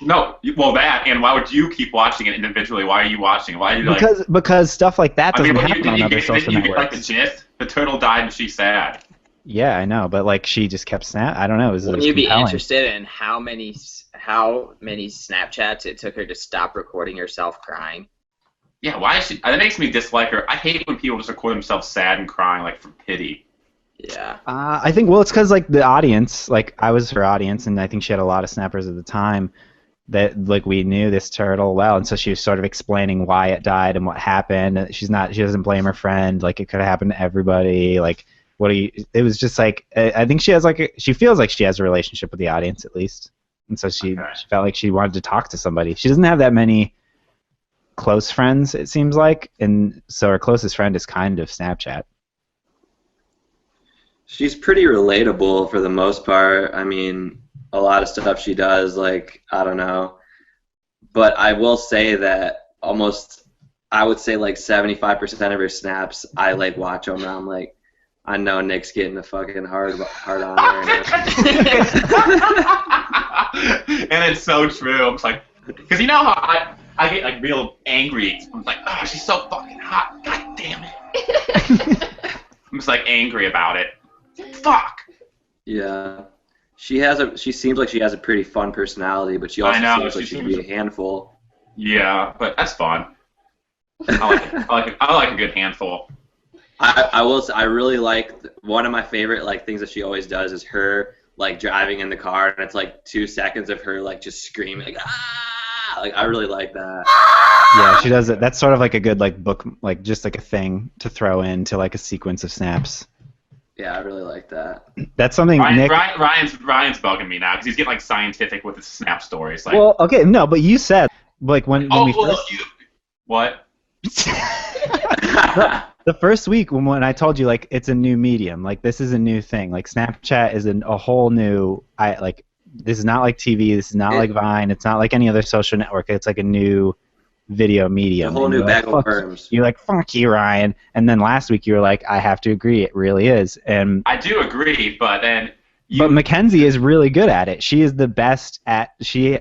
No, well that, and why would you keep watching it individually? Why are you watching? Why are you because stuff like that doesn't happen on other social networks. Like the gist? The turtle died and she's sad. Yeah, I know, but like she just kept I don't know. Wouldn't you be interested in how many Snapchats it took her to stop recording herself crying? Yeah, why is she? That makes me dislike her. I hate when people just record themselves sad and crying, like for pity. Yeah. I think it's because like the audience, like I was her audience, and I think she had a lot of snappers at the time that like we knew this turtle well, and so she was sort of explaining why it died and what happened. She doesn't blame her friend. Like it could have happened to everybody. Like. It was just like I think she feels like she has a relationship with the audience at least, and so she felt like she wanted to talk to somebody. She doesn't have that many close friends, it seems like, and so her closest friend is kind of Snapchat. She's pretty relatable for the most part. I mean, a lot of stuff she does, like I don't know, but I will say that I would say like 75% of her snaps, I like watch them and I'm like, I know Nick's getting a fucking hard on there. And it's so true. I'm just like, because you know how I get like real angry. I'm like, oh, she's so fucking hot. God damn it. I'm just like angry about it. Fuck. Yeah. She seems like she has a pretty fun personality, but she also seems like she can be a handful. Yeah, but that's fun. I like a good handful. I really like one of my favorite like things that she always does is her like driving in the car and it's like 2 seconds of her like just screaming like ah, like I really like that. Yeah, she does it. That's sort of like a good like book, like just like a thing to throw into like a sequence of snaps. Yeah, I really like that. That's something Nick. Ryan's bugging me now because he's getting like scientific with his snap stories. Like, well, okay, no, but you said like when we first. What? The first week when I told you like it's a new medium, like this is a new thing, like Snapchat is a whole new. This is not like TV. This is not like Vine. It's not like any other social network. It's like a new video medium. A whole new bag of worms. You're like, fuck you, Ryan. And then last week you were like, I have to agree, it really is. And I do agree, but then. But Mackenzie is really good at it. She is the best at. She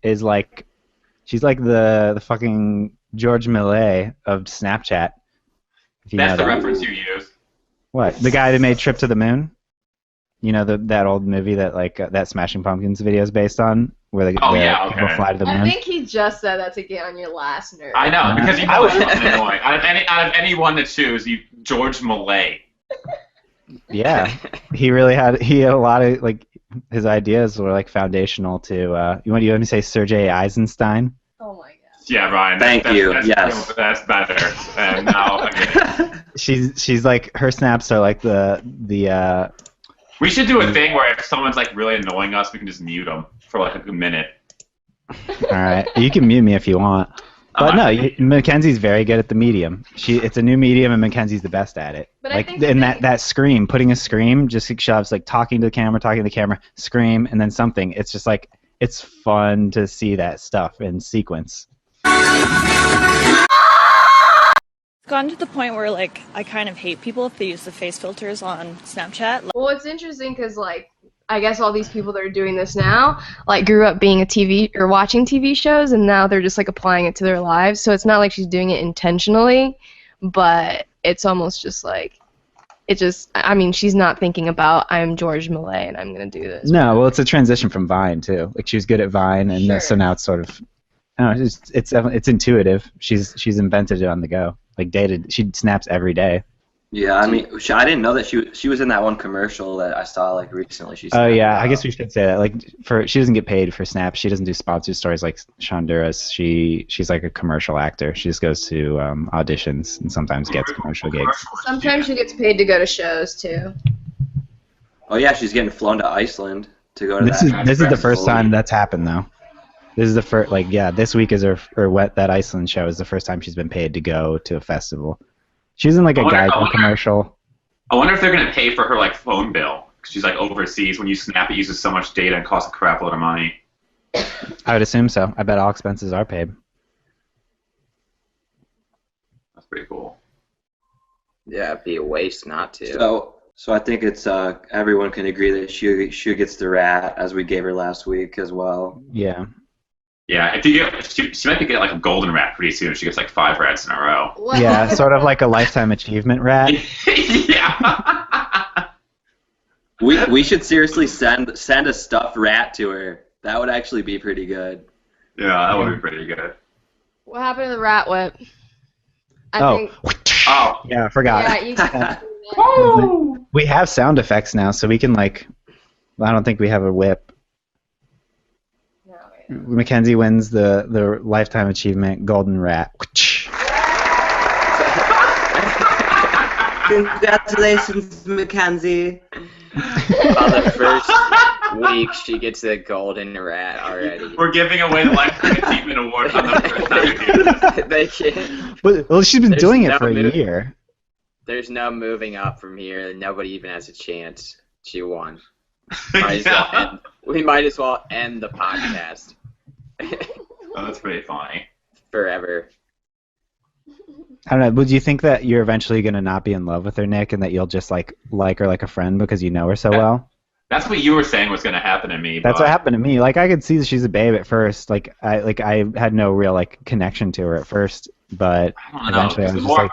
is like, she's like the fucking George Millet of Snapchat. That's the reference you use. What? The guy who made Trip to the Moon? You know that old movie that like that Smashing Pumpkins video is based on, where people fly to the moon. I think he just said that to get on your last nerve. I know because you know it's annoying. Out of anyone to choose, you George Millet. Yeah, he had a lot of like his ideas were like foundational to. You want me to say Sergei Eisenstein? Oh my god. Yeah, Ryan. Thank you. Yes. That's better. And now she's like her snaps are like the. We should do a thing where if someone's like really annoying us, we can just mute them for like a minute. All right, you can mute me if you want. But no, Mackenzie's very good at the medium. It's a new medium, and Mackenzie's the best at it. But like in that scream, putting a scream, just shoves like talking to the camera, scream, and then something. It's just like it's fun to see that stuff in sequence. It's gotten to the point where like I kind of hate people if they use the face filters on Snapchat. Well, it's interesting because like I guess all these people that are doing this now like grew up being a TV or watching TV shows, and now they're just like applying it to their lives. So it's not like she's doing it intentionally, but it's almost just like I mean, she's not thinking about I'm George Millet and I'm gonna do this. No, well, it's a transition from Vine too. Like she was good at Vine, and so now it's sort of, I don't know, it's intuitive. She's invented it on the go. Like she snaps every day. Yeah, I mean, I didn't know that she was in that one commercial that I saw like recently. Oh yeah, I guess we should say that. Like she doesn't get paid for snaps. She doesn't do sponsored stories like Shonduras. She's like a commercial actor. She just goes to auditions and sometimes gets commercial gigs. Sometimes she gets paid to go to shows too. Oh yeah, she's getting flown to Iceland to go to This is the first time that's happened though. This is the first this week is that Iceland show is the first time she's been paid to go to a festival. She's in like a Geico commercial. I wonder if they're gonna pay for her like phone bill because she's like overseas. When you snap, it uses so much data and costs a crap load of money. I would assume so. I bet all expenses are paid. That's pretty cool. Yeah, it'd be a waste not to. So I think it's everyone can agree that she gets the rat as we gave her last week as well. Yeah. Yeah, if you she might get like a golden rat pretty soon if she gets like 5 rats in a row. What? Yeah, sort of like a lifetime achievement rat. Yeah. We should seriously send a stuffed rat to her. That would actually be pretty good. Yeah, that would be pretty good. What happened to the rat whip? I think. Oh. Yeah, I forgot. Yeah, you can we have sound effects now, so we can like. I don't think we have a whip. Mackenzie wins the lifetime achievement golden rat. Congratulations, Mackenzie. By the first week, she gets the golden rat already. We're giving away the lifetime achievement award on the first time we do this. They can't. Well, she's been doing it for a year. There's no moving up from here. Nobody even has a chance. She won. We might as well end the podcast. Oh, that's pretty funny. Forever. I don't know. Would you think that you're eventually gonna not be in love with her, Nick, and that you'll just like her like a friend because you know her so well? That's what you were saying was going to happen to me. That's what happened to me. Like I could see that she's a babe at first. I had no real like connection to her at first, but eventually I was just like.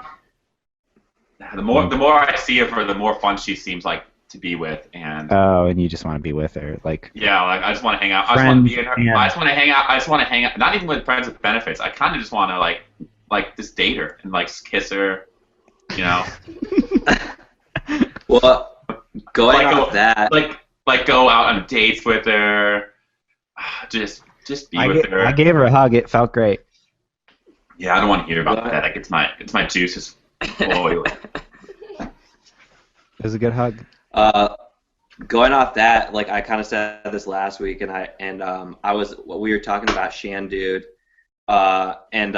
The more I see of her, the more fun she seems like to be with, and. Oh, and you just want to be with her, like. Yeah, like I just want to hang out. I just want to be in her. Yeah. I just want to hang out. I just want to hang out. Not even with friends with benefits. I kind of just want to like just date her and like kiss her, you know. Well, going off that. Like go out on dates with her, just be with her. I gave her a hug. It felt great. Yeah, I don't want to hear about that. Like it's my juices. It was a good hug. Going off that, like I kind of said this last week, and we were talking about Shan Dude, and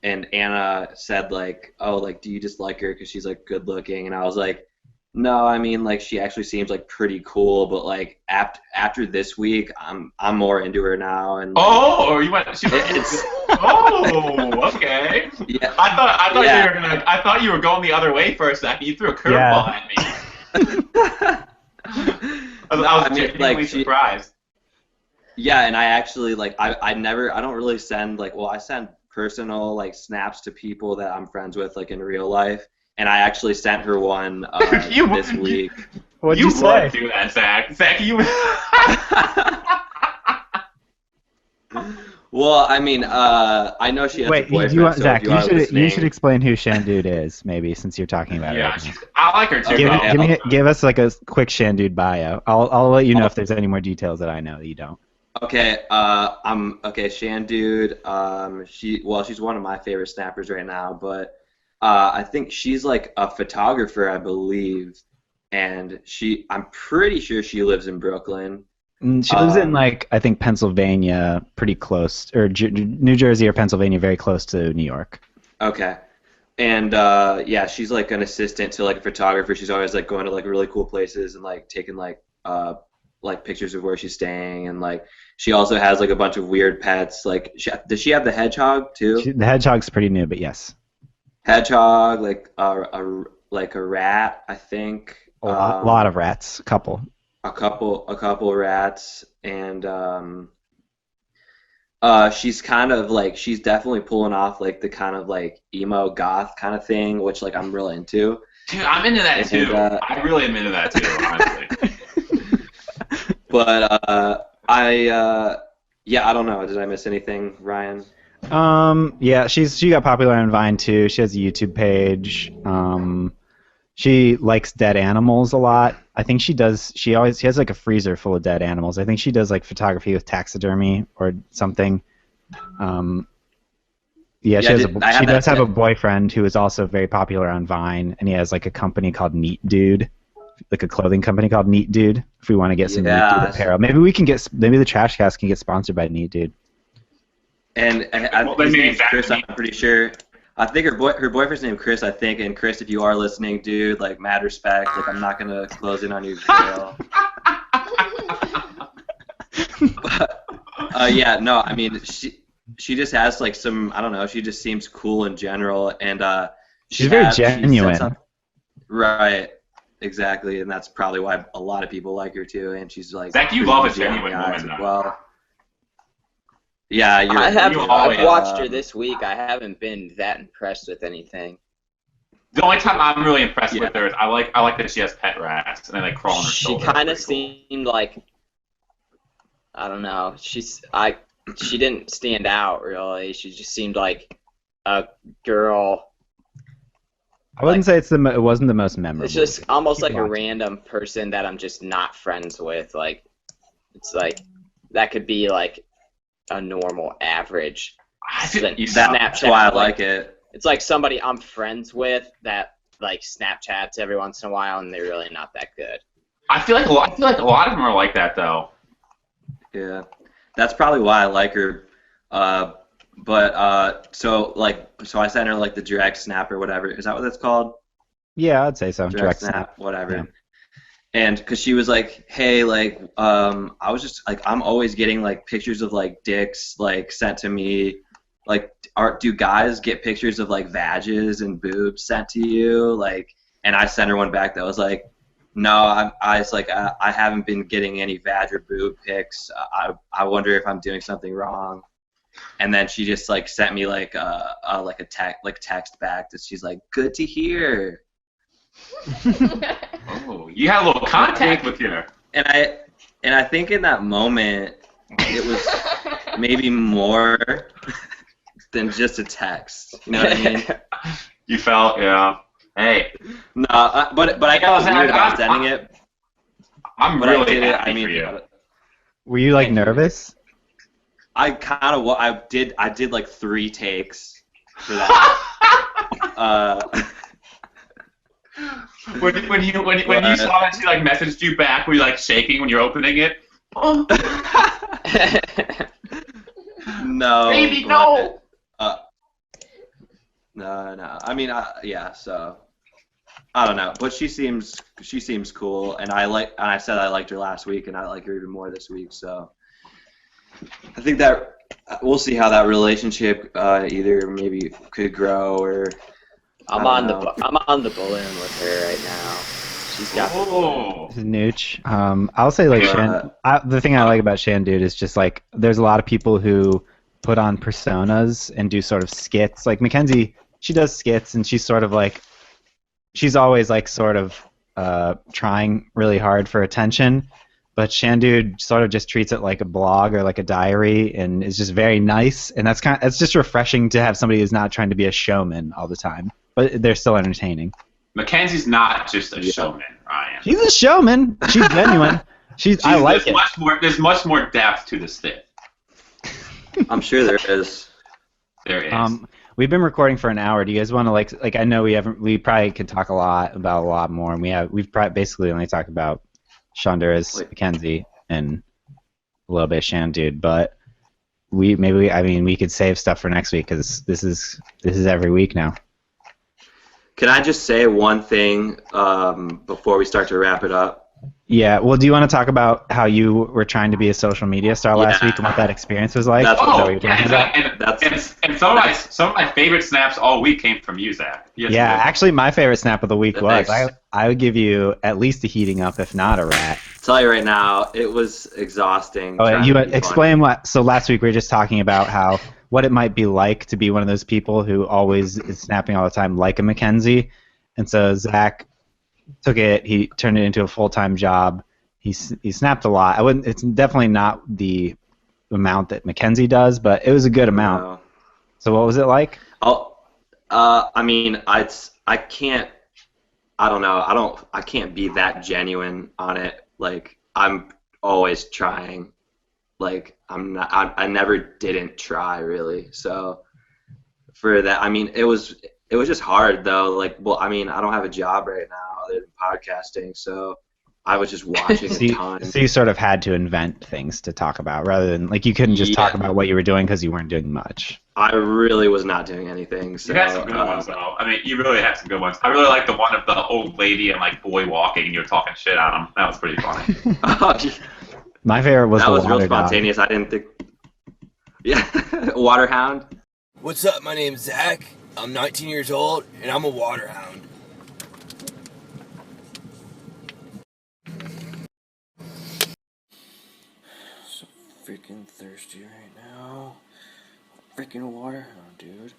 Anna said like, oh, like do you just like her because she's like good looking, and I was like. No, I mean like she actually seems like pretty cool, but like after this week, I'm more into her now. And like, you went. Okay. Yeah. I thought you were going the other way for a second. You threw a curveball at me. I was genuinely surprised. Yeah, and I actually like I don't really send I send personal like snaps to people that I'm friends with like in real life. And I actually sent her one this week. What'd you say? Would do that, Zach. Zach, you. Well, I mean, I know she has a boyfriend. Zach, you should explain who Shandude is, maybe, since you're talking about it. I like her too. Give us like a quick Shandude bio. I'll let you know if there's any more details that I know that you don't. Okay, Shandude. She's one of my favorite snappers right now, but. I think she's like a photographer, I believe, and I'm pretty sure she lives in Brooklyn. She lives in like I think Pennsylvania, pretty close, or New Jersey or Pennsylvania, very close to New York. Okay, and she's like an assistant to like a photographer. She's always like going to like really cool places and like taking like pictures of where she's staying, and like she also has like a bunch of weird pets. Like, does she have the hedgehog too? The hedgehog's pretty new, but yes. Hedgehog, like a rat, I think. A lot of rats, a couple rats, and she's kind of like she's definitely pulling off like the kind of like emo goth kind of thing, which like I'm really into. Dude, I'm into that too. I really am into that too, honestly. But I don't know. Did I miss anything, Ryan? Yeah, she got popular on Vine too. She has a YouTube page. She likes dead animals a lot. I think she has like a freezer full of dead animals. I think she does like photography with taxidermy or something. She does have a boyfriend who is also very popular on Vine, and he has like a company called Neat Dude, like a clothing company called Neat Dude. If we want to get some Neat Dude apparel, maybe the Trashcast can get sponsored by Neat Dude. And his name's Chris, I'm pretty sure. I think her boyfriend's named Chris, I think. And Chris, if you are listening, dude, like mad respect. Like I'm not gonna close in on you, girl. But I mean, she just has like some, I don't know. She just seems cool in general, and she's very genuine. Right. Exactly, and that's probably why a lot of people like her too. And she's like, Zach, you love a genuine woman, as well. Yeah, I've watched her this week. I haven't been that impressed with anything. The only time I'm really impressed with her is I like that she has pet rats and they like crawl on her shoulder. She kind of seemed like, I don't know. She didn't stand out really. She just seemed like a girl. I wouldn't say it wasn't the most memorable. It's just almost like a random person that I'm just not friends with. Like, it's like that could be like a normal average Snapchat. That's why I like it. It's like somebody I'm friends with that like Snapchats every once in a while, and they're really not that good. I feel like a lot of them are like that though. Yeah, that's probably why I like her. So I sent her like the direct snap or whatever. Is that what that's called? Yeah, I'd say so. Direct snap, whatever. And because she was like, hey, like, I was just like, I'm always getting like pictures of like dicks like sent to me. Like, do guys get pictures of like vages and boobs sent to you? Like, and I sent her one back that was like, no, I was like, I haven't been getting any vag or boob pics. I wonder if I'm doing something wrong. And then she just like sent me like a text back that she's like, good to hear. Oh, you had a little contact with her. And I think in that moment it was maybe more than just a text. You know what I mean? You felt, yeah. Hey. No, but I got weird about sending it. I'm really happy for you. Were you like nervous? I kind of I did like 3 takes for that. When you saw that she like messaged you back, were you like shaking when you're opening it? Oh. No. Baby, no. No. I mean, yeah. So I don't know, but she seems cool, and I said I liked her last week, and I like her even more this week. So I think that we'll see how that relationship either maybe could grow or. I'm on the balloon with her right now. She's got Nooch. I'll say like the thing I like about Shan Dude is just like there's a lot of people who put on personas and do sort of skits. Like Mackenzie, she does skits and she's sort of like she's always like sort of trying really hard for attention. But Shan Dude sort of just treats it like a blog or like a diary and is just very nice, and it's just refreshing to have somebody who's not trying to be a showman all the time. But they're still entertaining. Mackenzie's not just a showman, Ryan. She's a showman. She's genuine. I like it. There's much more depth to this thing. I'm sure there is. There is. We've been recording for an hour. Do you guys want to like? I know we probably could talk a lot more, and we've basically only talked about Shonduras, Mackenzie, and a little bit of Shan Dude, but we could save stuff for next week because this is every week now. Can I just say one thing before we start to wrap it up? Yeah. Well, do you want to talk about how you were trying to be a social media star last week and what that experience was like? That's and some of my favorite snaps all week came from you, Zach. Yes, yeah, actually, my favorite snap of the week was I would give you at least a heating up, if not a rat. I'll tell you right now, it was exhausting. Oh, you explain what? So last week we were just talking about what it might be like to be one of those people who always is snapping all the time, like a Mackenzie. And so Zach took it, he turned it into a full-time job. He snapped a lot. It's definitely not the amount that Mackenzie does, but it was a good amount. No. So what was it like? I mean, I can't. I don't know. I can't be that genuine on it. Like, I'm always trying. Like, I never didn't try really. So for that, I mean, it was just hard though. Like, well, I mean, I don't have a job right now other than podcasting, so I was just watching a ton. So you sort of had to invent things to talk about rather than like you couldn't just talk about what you were doing because you weren't doing much. I really was not doing anything. So, you had some good ones though. I mean, you really had some good ones. I really like the one of the old lady and like boy walking and you were talking shit on him. That was pretty funny. My favorite was that the was real water spontaneous. dog. I didn't think. Yeah, Waterhound. What's up? My name's Zach. I'm 19 years old, and I'm a waterhound. So freaking thirsty right now. Freaking waterhound, dude.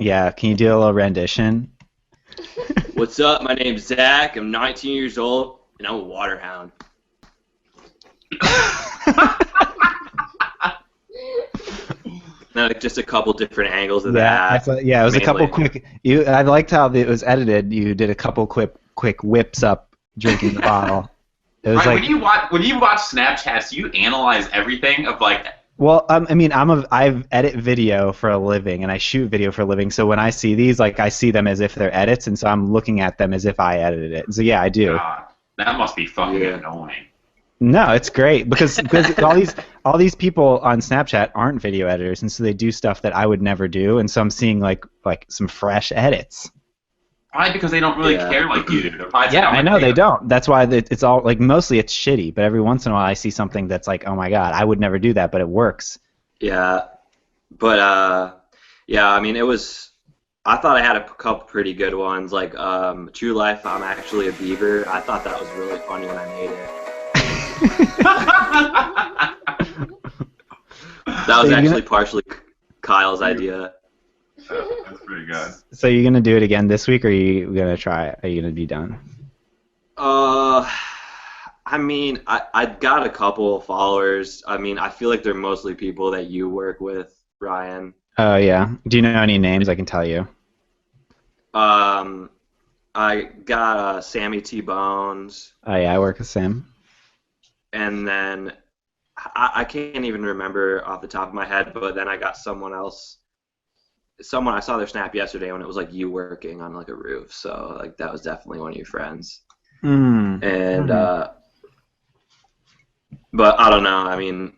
Yeah, can you do a little rendition? What's up? My name's Zach. I'm 19 years old, and I'm a waterhound. Just a couple different angles of that. It was a couple quick. I liked how it was edited. You did a couple quick whips up drinking the bottle. It was right, when you watch Snapchats, you analyze everything of like. Well, I mean, I edit video for a living, and I shoot video for a living. So when I see these, like, I see them as if they're edits, and so I'm looking at them as if I edited it. So yeah, I do. That must be fucking annoying. No, it's great because all these people on Snapchat aren't video editors, and so they do stuff that I would never do, and so I'm seeing like some fresh edits. Probably because they don't really care like you do. Yeah, I know they don't. That's why it's all like mostly it's shitty, but every once in a while I see something that's like, oh my god, I would never do that, but it works. Yeah, but yeah, I mean it was. I thought I had a couple pretty good ones, like True Life. I'm actually a beaver. I thought that was really funny when I made it. That was actually partially Kyle's idea. That's pretty good. So you're gonna do it again this week, or are you gonna try? Are you gonna be done? I mean, I got a couple of followers. I mean, I feel like they're mostly people that you work with, Ryan. Oh yeah. Do you know any names I can tell you? I got Sammy T Bones. Oh yeah, I work with Sam. And then I can't even remember off the top of my head, but then I got someone else. Someone I saw their snap yesterday when it was like you working on like a roof, so like that was definitely one of your friends. And but I don't know. I mean,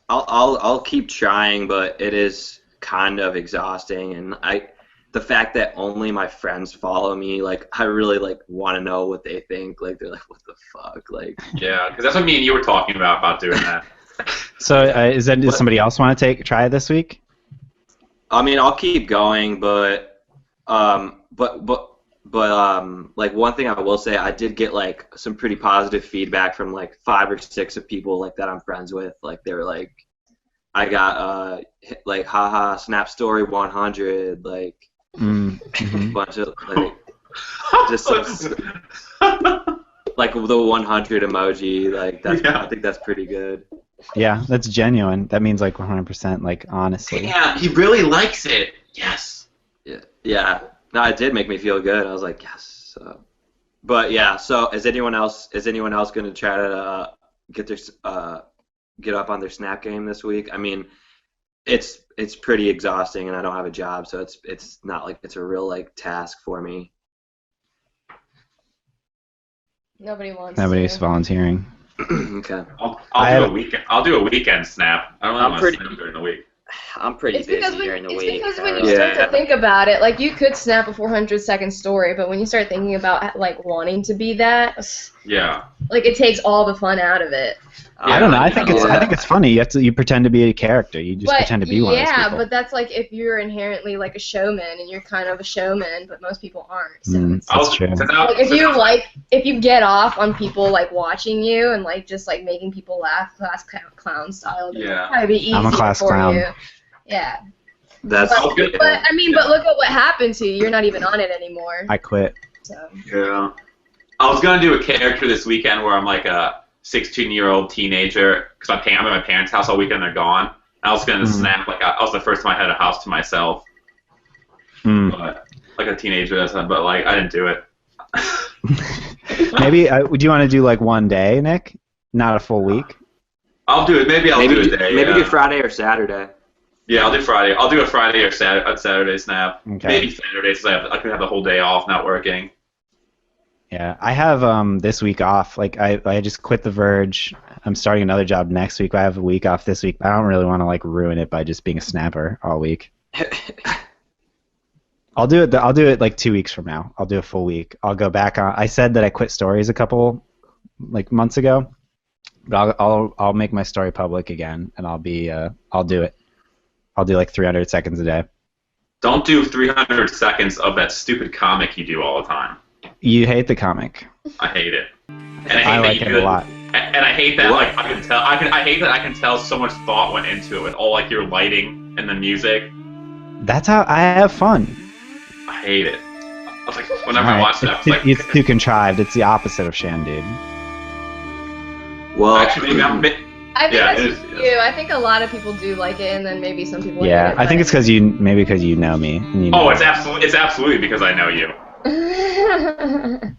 I'll keep trying, but it is kind of exhausting, and the fact that only my friends follow me, like I really like want to know what they think. Like they're like, what the fuck, like. Yeah, because that's what me and you were talking about doing that. So does somebody else want to try it this week? I mean, I'll keep going, but like one thing I will say, I did get like some pretty positive feedback from like 5 or 6 of people like that I'm friends with. Like they were like, I got like haha Snap Story 100, like bunch of like just like the 100 emoji, like that's I think that's pretty good. Yeah, that's genuine. That means like 100%, like honestly. Yeah, he really likes it. Yes. Yeah. No, it did make me feel good. I was like, yes. But yeah. So, is anyone else going to try to get up on their Snap game this week? I mean, it's pretty exhausting, and I don't have a job, so it's not like it's a real like task for me. Nobody's volunteering. Okay. I'll do a weekend snap. I don't know how to snap during the week. I'm pretty busy during the week. It's because when you start to think about it, like you could snap a 400-second story, but when you start thinking about like wanting to be that, like it takes all the fun out of it. I don't know. I think it's funny. You pretend to be a character. You just pretend to be one of those people. Yeah, but that's like if you're inherently like a showman and you're kind of a showman, but most people aren't. So that's true. Like if you get off on people like watching you and like just like making people laugh, class clown style, then it'll probably be easier I'm a class for clown. you. Yeah. That's good. But I mean, but look at what happened to you. You're not even on it anymore. I quit. So. Yeah. I was gonna do a character this weekend where I'm like a 16-year-old teenager because I'm at my parents' house all weekend. They're gone. I was gonna snap like I was the first time I had a house to myself. But, like a teenager, but like I didn't do it. Maybe would you want to do like one day, Nick? Not a full week. I'll do it. Maybe I'll do a day. Maybe do Friday or Saturday. Yeah, I'll do Friday. I'll do a Friday or Saturday snap. Okay. Maybe Saturday, so I could have the whole day off, not working. Yeah, I have this week off. Like I just quit The Verge. I'm starting another job next week. I have a week off this week. But I don't really want to like ruin it by just being a snapper all week. I'll do it like 2 weeks from now. I'll do a full week. I'll go back on. I said that I quit stories a couple like months ago, but I'll make my story public again, and I'll do it. I'll do like 300 seconds a day. Don't do 300 seconds of that stupid comic you do all the time. You hate the comic. I hate it. And I like it a lot. And I hate that like I can tell. I hate that I can tell so much thought went into it with all like your lighting and the music. That's how I have fun. I hate it. I was like, whenever I watch that, it's too contrived. It's the opposite of Shan, dude. Well, actually, maybe I think that's just you. I think a lot of people do like it, and then maybe some people. Yeah, hate it, I think it's because you know me. And you know it's absolutely because I know you.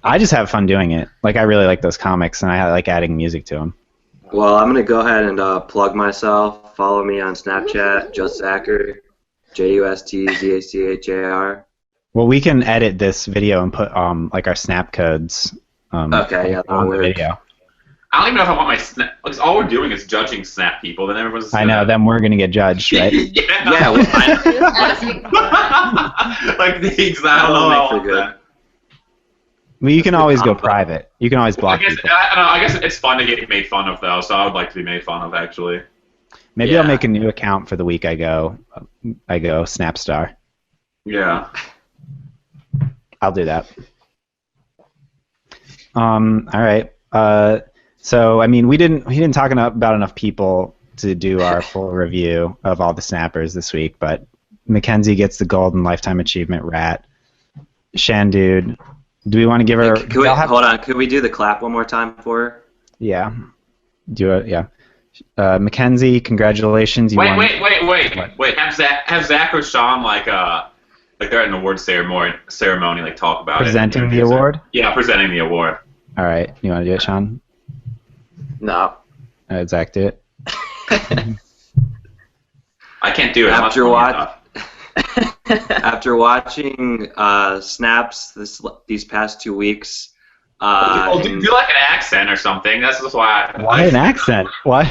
I just have fun doing it. Like I really like those comics, and I like adding music to them. Well, I'm gonna go ahead and plug myself. Follow me on Snapchat, Justzacher, JUSTZACHAR. Well, we can edit this video and put like our snap codes Okay, yeah, on the video. I don't even know if I want my snap. Because all we're doing is judging snap people. Then everyone's. I know. Then we're gonna get judged, right? Yeah. Well, like the exact. I don't know. Well, you can always go private. You can always block people. I guess it's fun to get made fun of though. So I would like to be made fun of actually. Maybe I'll make a new account for the week I go Snapstar. Yeah. I'll do that. All right. So I mean, we didn't talk about enough people to do our full review of all the snappers this week, but Mackenzie gets the golden lifetime achievement rat. Shandude, do we want to give her? Hold on. Could we do the clap one more time for her? Yeah. Do it. Yeah. Mackenzie, congratulations. Wait. Have Zach or Sean like they're at an award ceremony like talk about presenting the award? Yeah, presenting the award. All right. You want to do it, Sean? No. All right, Zach, do it. I can't do it. After watching snaps these past 2 weeks. Do like an accent or something. That's just why. Why an accent? Why?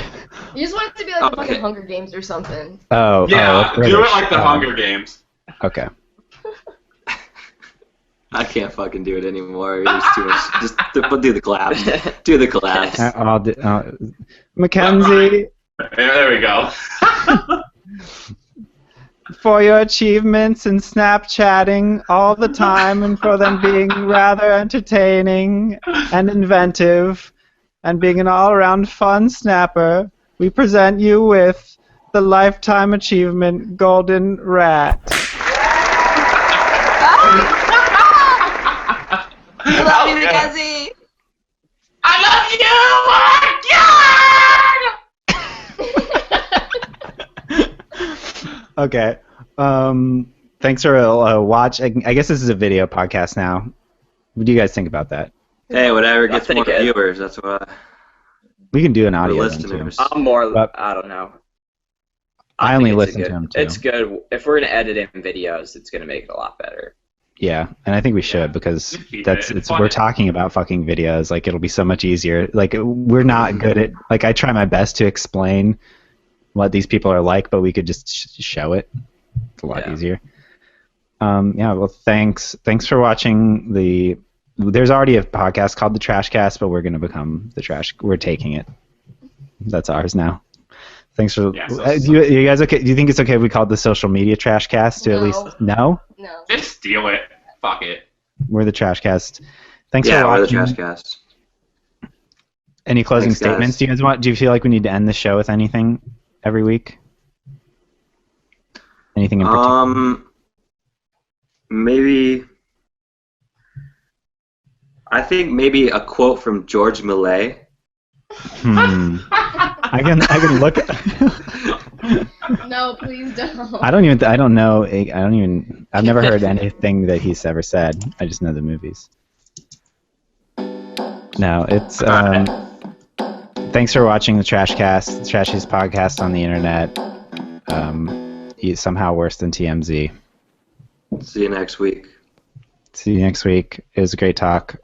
You just want it to be like the fucking Hunger Games or something. Oh. Yeah, do it like the Hunger Games. Okay. I can't fucking do it anymore. It's too much. Just do the claps. Do the claps. I'll do, Mackenzie. There we go. For your achievements in Snapchatting all the time and for them being rather entertaining and inventive and being an all-around fun snapper, we present you with the Lifetime Achievement Golden Rat. I love you, Mackenzie. Okay. Thanks for watching. I guess this is a video podcast now. What do you guys think about that? Hey, whatever gets more viewers. That's what. We can do an audio. Listeners. I'm more. I don't know. I only listen to them too. It's good. If we're gonna edit in videos, it's gonna make it a lot better. Yeah, and I think we should because we're talking about fucking videos. Like it'll be so much easier. Like we're not good at. Like I try my best to explain what these people are like, but we could just show it. It's a lot easier. Well, thanks for watching there's already a podcast called the Trashcast, but we're going to become the Trash. We're taking it. That's ours now. Thanks for. You guys okay? Do you think it's okay if we call it the social media Trashcast to at least? No. No. Just steal it. Fuck it. We're the Trashcast. Thanks for watching. We're the Trashcast. Any closing statements? Guys. Do you feel like we need to end the show with anything every week? Anything in particular? Maybe. I think maybe a quote from George Millet. I can look. No, please don't. I don't know. I've never heard anything that he's ever said. I just know the movies. No, it's. Thanks for watching the Trashcast, the trashiest podcast on the internet. Somehow worse than TMZ. See you next week. See you next week. It was a great talk.